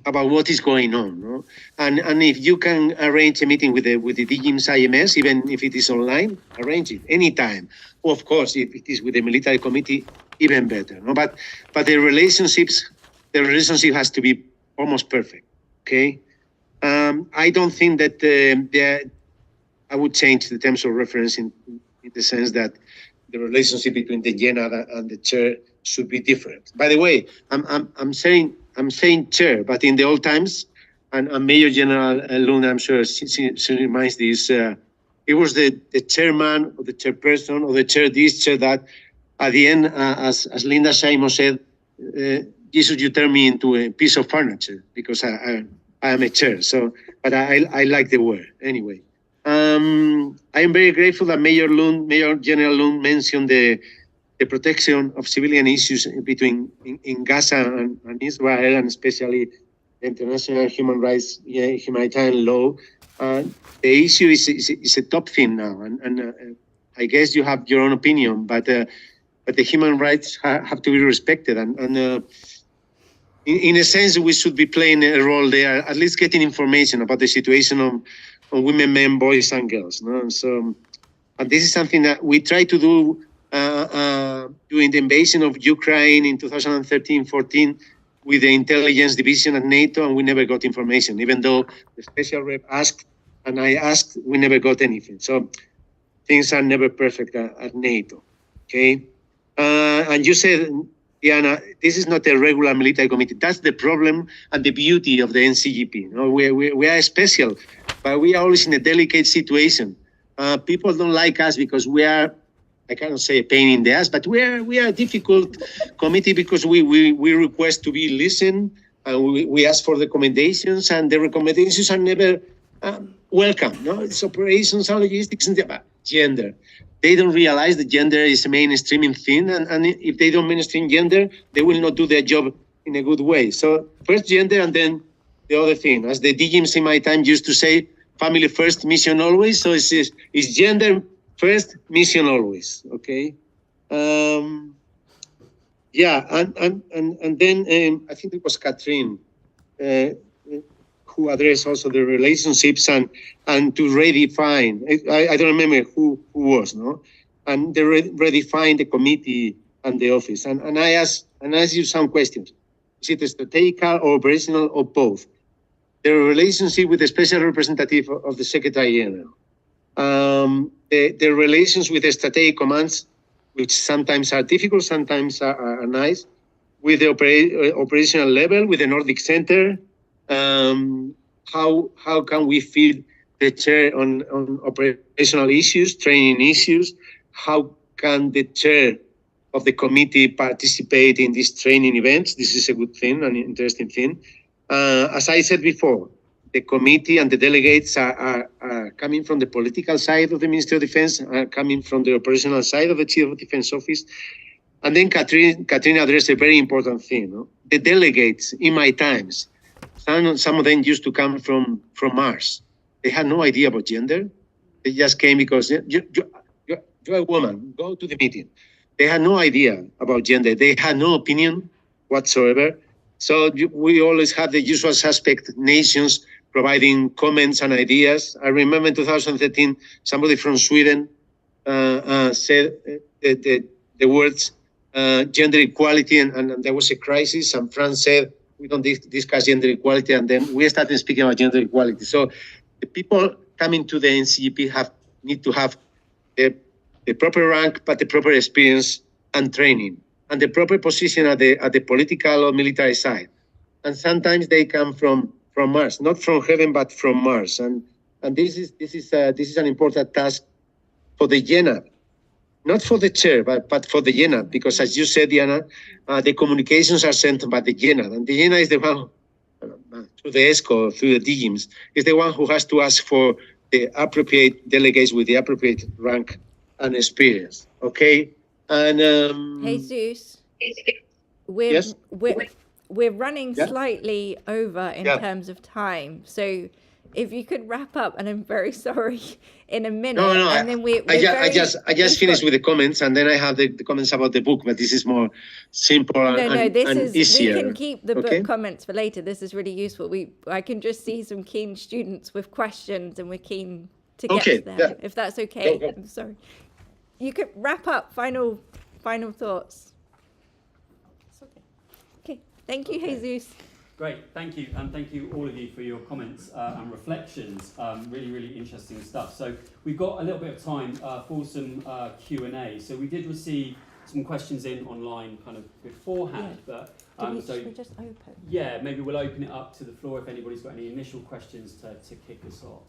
about what is going on, no? And if you can arrange a meeting with the DGIMS IMS, even if it is online, arrange it anytime. Well, of course, if it is with the military committee, even better. No, but the relationship has to be almost perfect. Okay, I don't think that I would change the terms of reference in the sense that the relationship between the general and the chair should be different. By the way, I'm saying chair, but in the old times, and Major General Lund, I'm sure she reminds this, it was the chairman or the chairperson or the chair this, chair that. At the end, as Linda Simon said, Jesus, you turn me into a piece of furniture because I am a chair. So, but I like the word anyway. I am very grateful that Major General Lund mentioned the protection of civilian issues in Gaza and Israel, and especially international human rights, humanitarian law. The issue is a top thing now, and I guess you have your own opinion, but the human rights have to be respected, and in a sense, we should be playing a role there, at least getting information about the situation on women, men, boys, and girls. No? So, and this is something that we try to do during the invasion of Ukraine in 2013-14 with the intelligence division at NATO, and we never got information, even though the special rep asked, and I asked, we never got anything. So things are never perfect at NATO. Okay, and you said, Diana, this is not a regular military committee. That's the problem and the beauty of the NCGP. You know, we are special, but we are always in a delicate situation. People don't like us because we are, I cannot say a pain in the ass, but we are a difficult committee because we request to be listened, and we ask for recommendations, and the recommendations are never welcome. No, it's operations and logistics and gender. They don't realize that gender is a mainstreaming thing, and if they don't mainstream gender, they will not do their job in a good way. So first gender, and then the other thing. As the DGIMS in my time used to say, family first, mission always. So it's gender first, mission always. Okay. Yeah, and then I think it was Katrien who addressed also the relationships and to redefine. I don't remember who was, no, and they redefine the committee and the office. And I asked you some questions. Is it strategical or operational or both? The relationship with the special representative of the Secretary General, the relations with the strategic commands, which sometimes are difficult, sometimes are nice, with the operational level, with the Nordic Center. How can we feed the chair on operational issues, training issues? How can the chair of the committee participate in these training events? This is a good thing, an interesting thing. As I said before, the committee and the delegates are coming from the political side of the Ministry of Defense, are coming from the operational side of the Chief of Defense Office. And then Katrien addressed a very important thing. No? The delegates, in my times, some of them used to come from Mars. They had no idea about gender. They just came because you're a woman, go to the meeting. They had no idea about gender. They had no opinion whatsoever. So we always have the usual suspect nations providing comments and ideas. I remember in 2013, somebody from Sweden said the words gender equality, and there was a crisis, and France said, we don't discuss gender equality, and then we started speaking about gender equality. So the people coming to the NCGP need to have the proper rank, but the proper experience and training, and the proper position at the political or military side. And sometimes they come from Mars, not from heaven, but from Mars. And this is an important task for the JENAB, not for the chair, but for the JENAB, because as you said, Diana, the communications are sent by the JENAB, and the JENAB is the one, through the ESCO, through the DGIMS, is the one who has to ask for the appropriate delegates with the appropriate rank and experience. Okay, and Jesus, yes? we're running Yeah? slightly over in Yeah. terms of time, so if you could wrap up, and I'm very sorry, in a minute, No, and then I just finished with the comments, and then I have the comments about the book, but this is more simple and this is easier. we can keep the okay? book comments for later. This is really useful. I can just see some keen students with questions, and we're keen to get Okay, to them. yeah. If that's okay. Go. I'm sorry. You could wrap up. Final thoughts. Okay. Thank you, Okay. Jesus. Great, thank you, and thank you all of you for your comments and reflections. Really, really interesting stuff. So we've got a little bit of time for some Q&A. So we did receive some questions in online kind of beforehand, but Should we just open? yeah, maybe we'll open it up to the floor if anybody's got any initial questions to kick us off.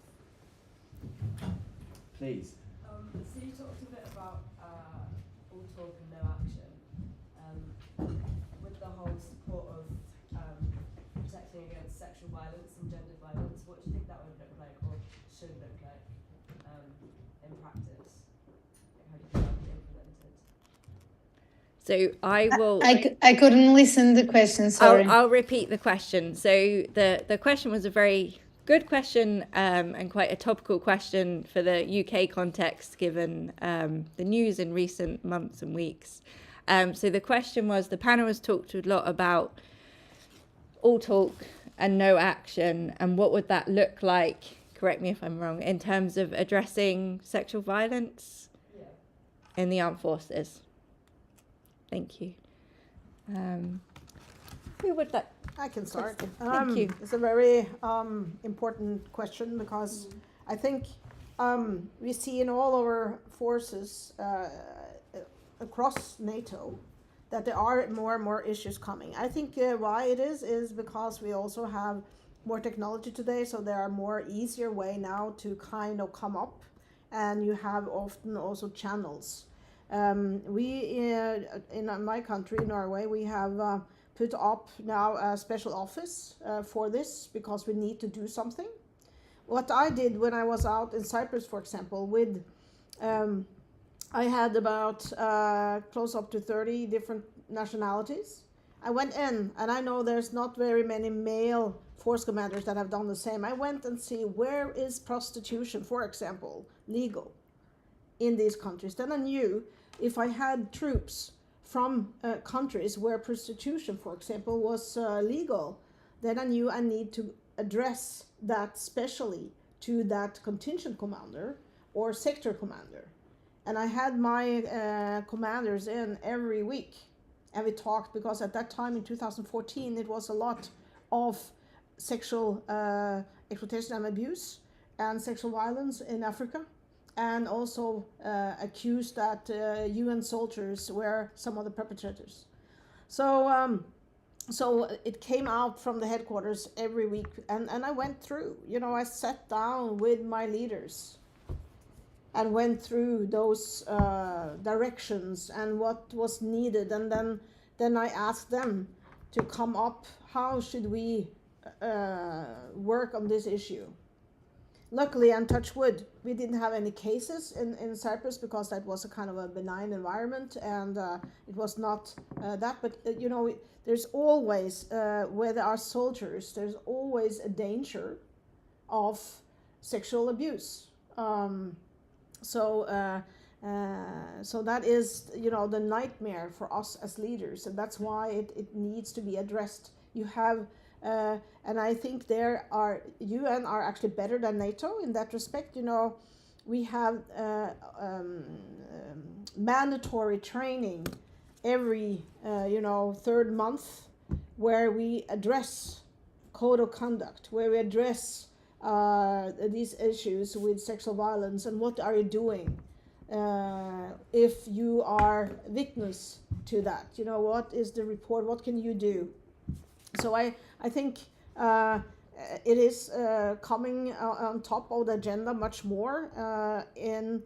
Please. So you talked a bit about all talk and no action. With the whole support of protecting against sexual violence and gender violence, what do you think that would look like, or should look like in practice? How do you think that would be implemented? So I will. I couldn't listen to the question, sorry. I'll repeat the question. So the question was a very good question and quite a topical question for the UK context, given the news in recent months and weeks. So the question was, the panel has talked a lot about all talk and no action, and what would that look like, correct me if I'm wrong, in terms of addressing sexual violence in the armed forces? Thank you. Who would that? I can start. Thank you. It's a very important question, because I think we see in all our forces across NATO that there are more and more issues coming. I think why it is because we also have more technology today, so there are more easier way now to kind of come up, and you have often also channels. We in my country, Norway, we have put up now a special office for this, because we need to do something. What I did when I was out in Cyprus, for example, with I had about close up to 30 different nationalities. I went in, and I know there's not very many male force commanders that have done the same. I went and see, where is prostitution, for example, legal in these countries. Then I knew if I had troops from countries where prostitution, for example, was legal, then I knew I need to address that specially to that contingent commander or sector commander. And I had my commanders in every week, and we talked, because at that time in 2014 it was a lot of sexual exploitation and abuse and sexual violence in Africa, and also accused that UN soldiers were some of the perpetrators. So it came out from the headquarters every week, and I went through, I sat down with my leaders and went through those directions and what was needed, and then I asked them to come up, how should we work on this issue? Luckily, and touch wood, we didn't have any cases in Cyprus, because that was a kind of a benign environment, and it was not that. But there's always, where there are soldiers, there's always a danger of sexual abuse. So that is, the nightmare for us as leaders, and that's why it needs to be addressed. You have. And I think UN are actually better than NATO in that respect. We have mandatory training every, third month, where we address code of conduct, where we address these issues with sexual violence, and what are you doing if you are witness to that? What is the report? What can you do? So I think it is coming on top of the agenda much more in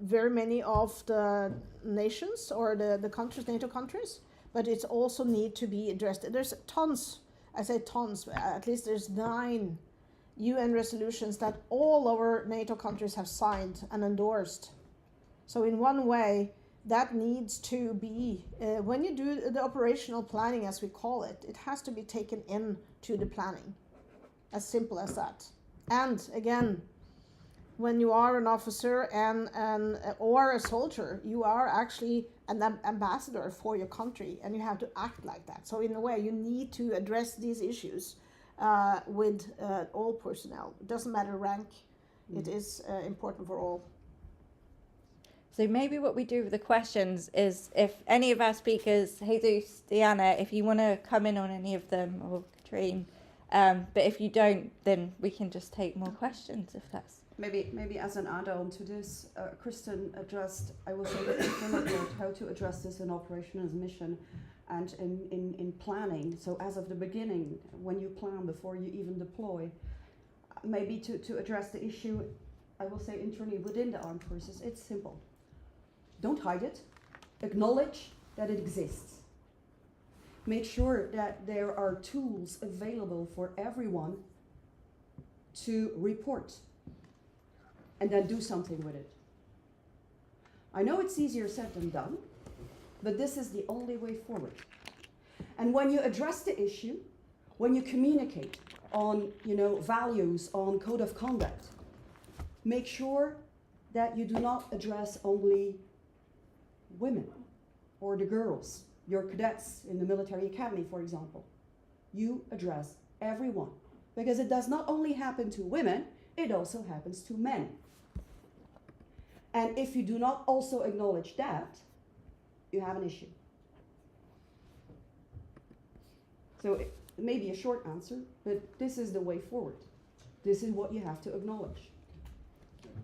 very many of the nations or the countries, NATO countries, but it's also need to be addressed. There's tons, I say tons, at least there's 9 UN resolutions that all our NATO countries have signed and endorsed. So in one way, that needs to be, when you do the operational planning, as we call it, it has to be taken into the planning. As simple as that. And again, when you are an officer or a soldier, you are actually an ambassador for your country, and you have to act like that. So in a way, you need to address these issues with all personnel. It doesn't matter rank, it is important for all. So maybe what we do with the questions is, if any of our speakers, Jesus, Diana, if you want to come in on any of them, or Katrien, but if you don't, then we can just take more questions, if that's... Maybe as an add-on to this, Kristin addressed, I will say, the framework, how to address this in operational mission and in planning. So as of the beginning, when you plan before you even deploy, maybe to address the issue, I will say internally within the armed forces, it's simple. Don't hide it. Acknowledge that it exists. Make sure that there are tools available for everyone to report, and then do something with it. I know it's easier said than done, but this is the only way forward. And when you address the issue, when you communicate on, values, on code of conduct, make sure that you do not address only women or the girls, your cadets in the military academy, for example. You address everyone, because it does not only happen to women, it also happens to men. And if you do not also acknowledge that, you have an issue. So it may be a short answer, but this is the way forward. This is what you have to acknowledge.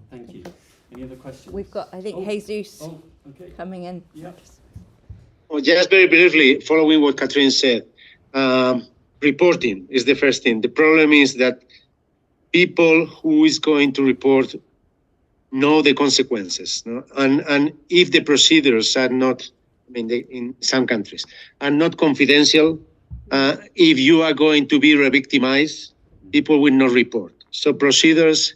Thank you. Any other questions? We've got, I think, Jesus okay. coming in. Yeah. Well, just very briefly, following what Katrien said, reporting is the first thing. The problem is that people who is going to report know the consequences, no? And if the procedures are not, in some countries, are not confidential, if you are going to be re-victimized, people will not report. So procedures,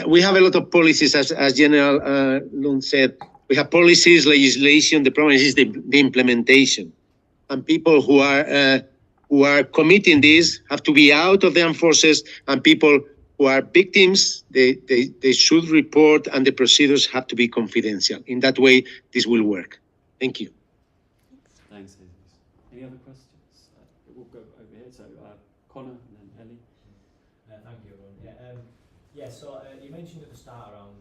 we have a lot of policies, as General Lund said. We have policies, legislation. The problem is the implementation, and people who are committing this have to be out of the armed forces, and people who are victims, they should report, and the procedures have to be confidential. In that way, this will work. Thank you. Any other questions? We'll go over here. So Connor and then Ellie. Thank you, everyone. So you mentioned at the start around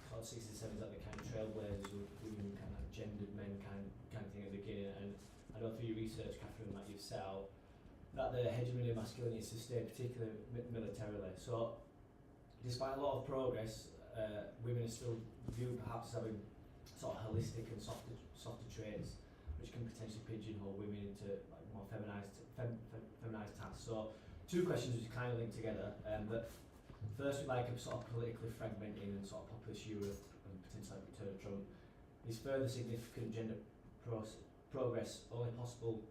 sort of 60s, 70s, like the kind of trailblazers with women, kind of gendered men kind of thing at the beginning. And I know through your research, Katharine, that you've set out that the hegemony of masculinity is sustained, particularly militarily. So despite a lot of progress, women are still viewed perhaps as having sort of holistic and softer traits, which can potentially pigeonhole women into like more feminized tasks. So two questions which kind of link together. But first, with like a sort of politically fragmenting and sort of populist Europe and potentially like return of Trump, is further significant gender progress only possible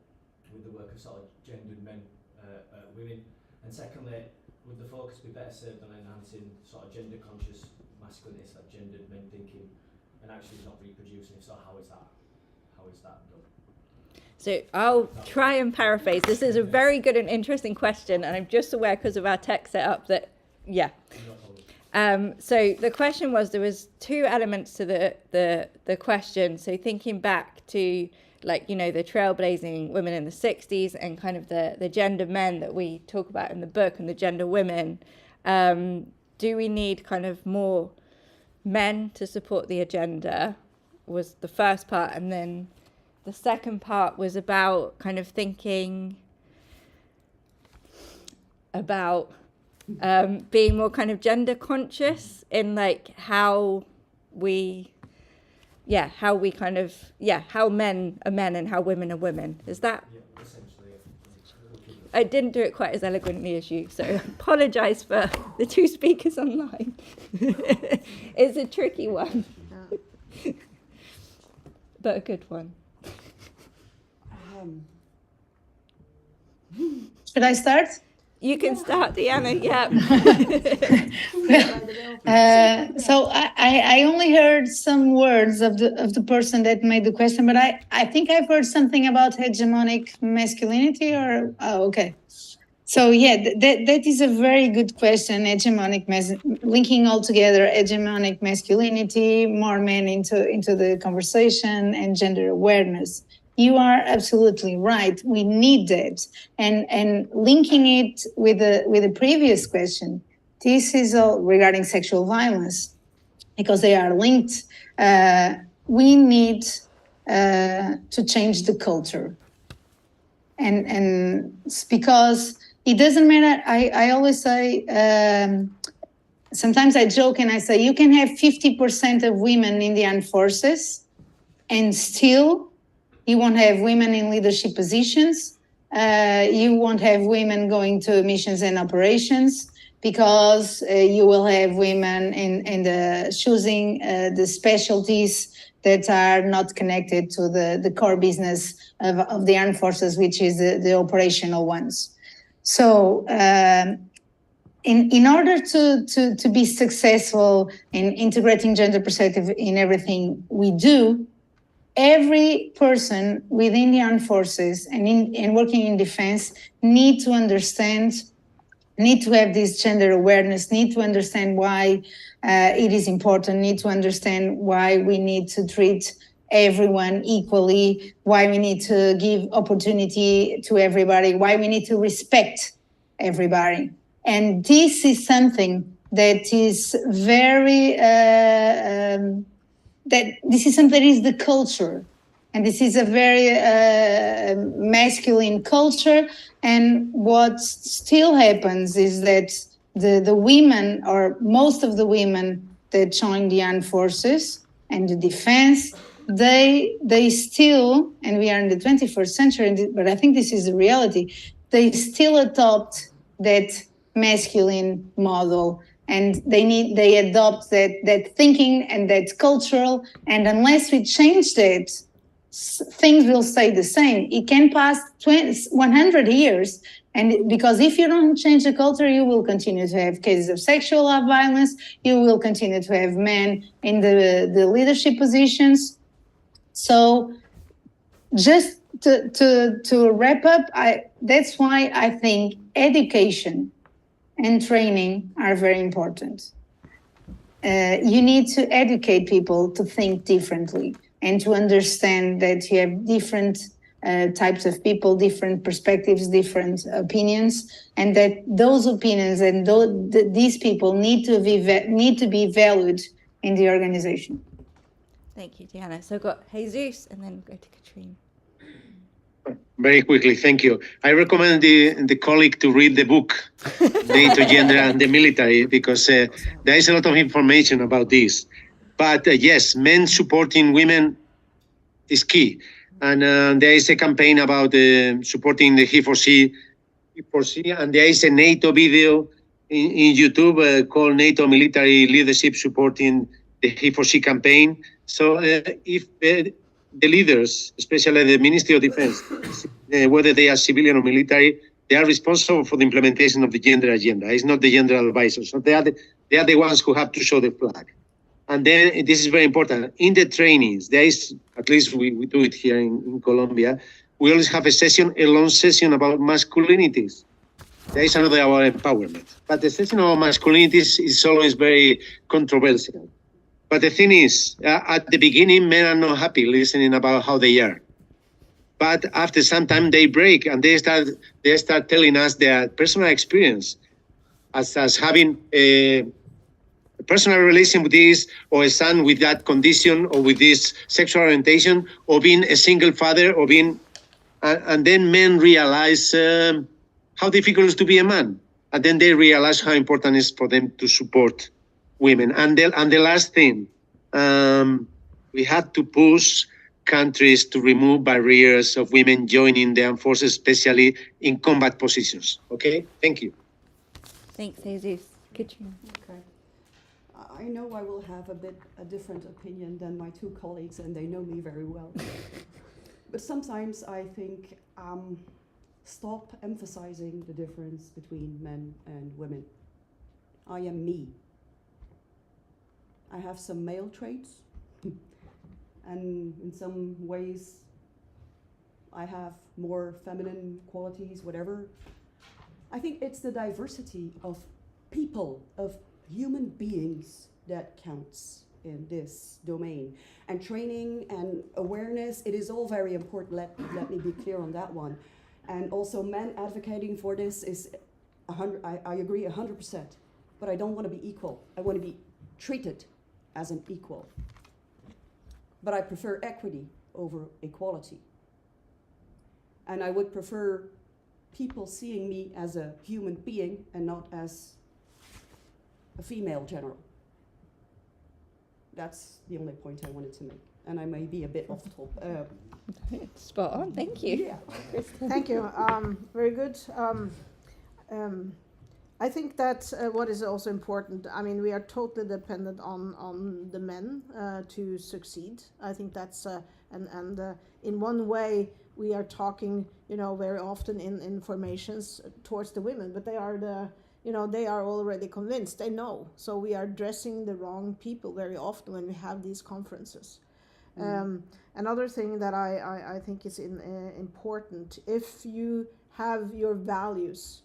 with the work of sort of gendered women? And secondly, would the focus be better served on enhancing sort of gender conscious masculinity, like gendered men thinking, and actually not reproducing? If so, how is that done? So I'll try and paraphrase. This is a very good and interesting question, and I'm just aware because of our tech setup that, yeah. So the question was, there was two elements to the question. So thinking back to, like, you know, the trailblazing women in the 60s and kind of the gender men that we talk about in the book and the gender women. Do we need kind of more men to support the agenda was the first part. And then the second part was about kind of thinking about being more kind of gender conscious in like how men are men and how women are women. Is that? Yeah, essentially. I didn't do it quite as eloquently as you, so I apologise for the two speakers online. It's a tricky one, but a good one. Should I start? You can start, Deanna. Yeah. So I only heard some words of the person that made the question, but I think I've heard something about hegemonic masculinity. Okay. So yeah, that is a very good question. Linking all together hegemonic masculinity, more men into the conversation, and gender awareness. You are absolutely right. We need that, and linking it with the previous question. This is all regarding sexual violence, because they are linked. We need to change the culture, and it's because it doesn't matter. I always say. Sometimes I joke and I say you can have 50% of women in the armed forces, and still. You won't have women in leadership positions. You won't have women going to missions and operations, because you will have women in choosing the specialties that are not connected to the core business of the armed forces, which is the operational ones. So in order to be successful in integrating gender perspective in everything we do, every person within the armed forces and working in defense need to have this gender awareness, need to understand why it is important, need to understand why we need to treat everyone equally, why we need to give opportunity to everybody, why we need to respect everybody. And this is something that is very... this is something that is the culture, and this is a very masculine culture. And what still happens is that the women, or most of the women that join the armed forces and the defense, they still, and we are in the 21st century, but I think this is the reality, they still adopt that masculine model. And they adopt that thinking and that cultural. And unless we change that, things will stay the same. It can pass 100 years. And because if you don't change the culture, you will continue to have cases of sexual violence. You will continue to have men in the leadership positions. So just to wrap up, that's why I think education and training are very important. You need to educate people to think differently and to understand that you have different types of people, different perspectives, different opinions, and that those opinions and these people need to be valued in the organization. Thank you, Diana. So I've got Jesus and then go to Katrien. Very quickly, thank you. I recommend the colleague to read the book, NATO, Gender and the Military, because there is a lot of information about this. But yes, men supporting women is key. And there is a campaign about supporting the He4C, and there is a NATO video in YouTube called NATO Military Leadership Supporting the He4C campaign. So if the leaders, especially the Ministry of Defense, whether they are civilian or military, they are responsible for the implementation of the gender agenda. It's not the gender advisors. So they are the ones who have to show the flag. And then this is very important. In the trainings, there is, at least we do it here in Colombia, we always have a long session about masculinities. There is another about empowerment. But the session about masculinities is always very controversial. But the thing is, at the beginning, men are not happy listening about how they are. But after some time, they break and they start telling us their personal experience as having a personal relation with this, or a son with that condition, or with this sexual orientation, or being a single father, or being, and then men realize how difficult it is to be a man, and then they realize how important it is for them to support women. And the last thing, we have to push countries to remove barriers of women joining the armed forces, especially in combat positions. Okay, thank you. Thanks, Jesus. Katrien. Okay. I know I will have a different opinion than my two colleagues, and they know me very well. But sometimes I think stop emphasizing the difference between men and women. I am me. I have some male traits, and in some ways I have more feminine qualities, whatever. I think it's the diversity of people, of human beings, that counts in this domain. And training and awareness, it is all very important. Let me be clear on that one. And also men advocating for this is I agree 100%, but I don't want to be equal. I want to be treated as an equal. But I prefer equity over equality. And I would prefer people seeing me as a human being and not as a female general. That's the only point I wanted to make. And I may be a bit off top. Spot on, thank you. Yeah. Thank you. Very good. I think that what is also important, I mean, we are totally dependent on the men to succeed. I think that's, and in one way, we are talking, very often in formations towards the women, but they are they are already convinced, they know. So we are addressing the wrong people very often when we have these conferences. Another thing that I think is important, if you have your values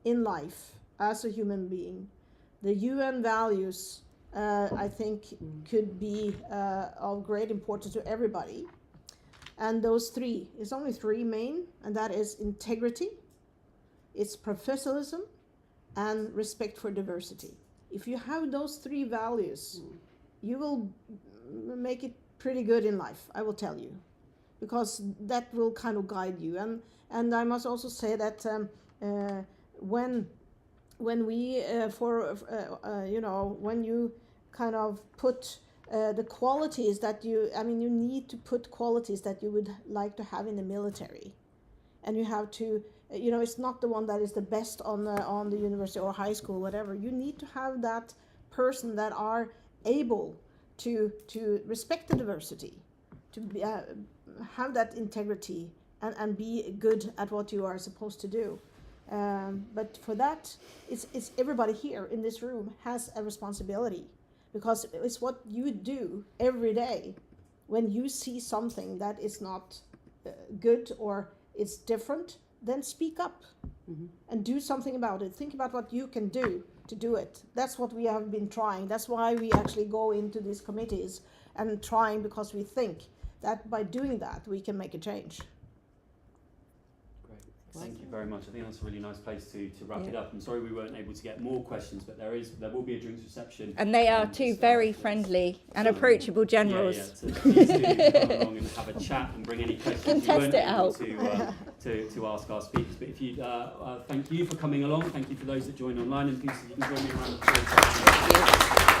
in life as a human being, the UN values I think could be of great importance to everybody. And those three, it's only three main, and that is integrity, it's professionalism, and respect for diversity. If you have those three values, you will make it pretty good in life, I will tell you, because that will kind of guide you. And I must also say that when we when you kind of put the qualities that you need to put qualities that you would like to have in the military, and you have to, it's not the one that is the best on the university or high school, whatever. You need to have that person that are able to respect the diversity, to be, have that integrity, and be good at what you are supposed to do. But for that, it's everybody here in this room has a responsibility, because it's what you do every day when you see something that is not good or it's different. Then speak up and do something about it. Think about what you can do to do it. That's what we have been trying. That's why we actually go into these committees and trying, because we think that by doing that we can make a change. Thank you very much. I think that's a really nice place to wrap it up. I'm sorry we weren't able to get more questions, but there will be a drinks reception. And they are two very friendly and approachable generals. So please do come along and have a chat and bring any questions Can you test weren't it able out. to ask our speakers. But if you thank you for coming along. Thank you for those that joined online, and please you can join me around the floor.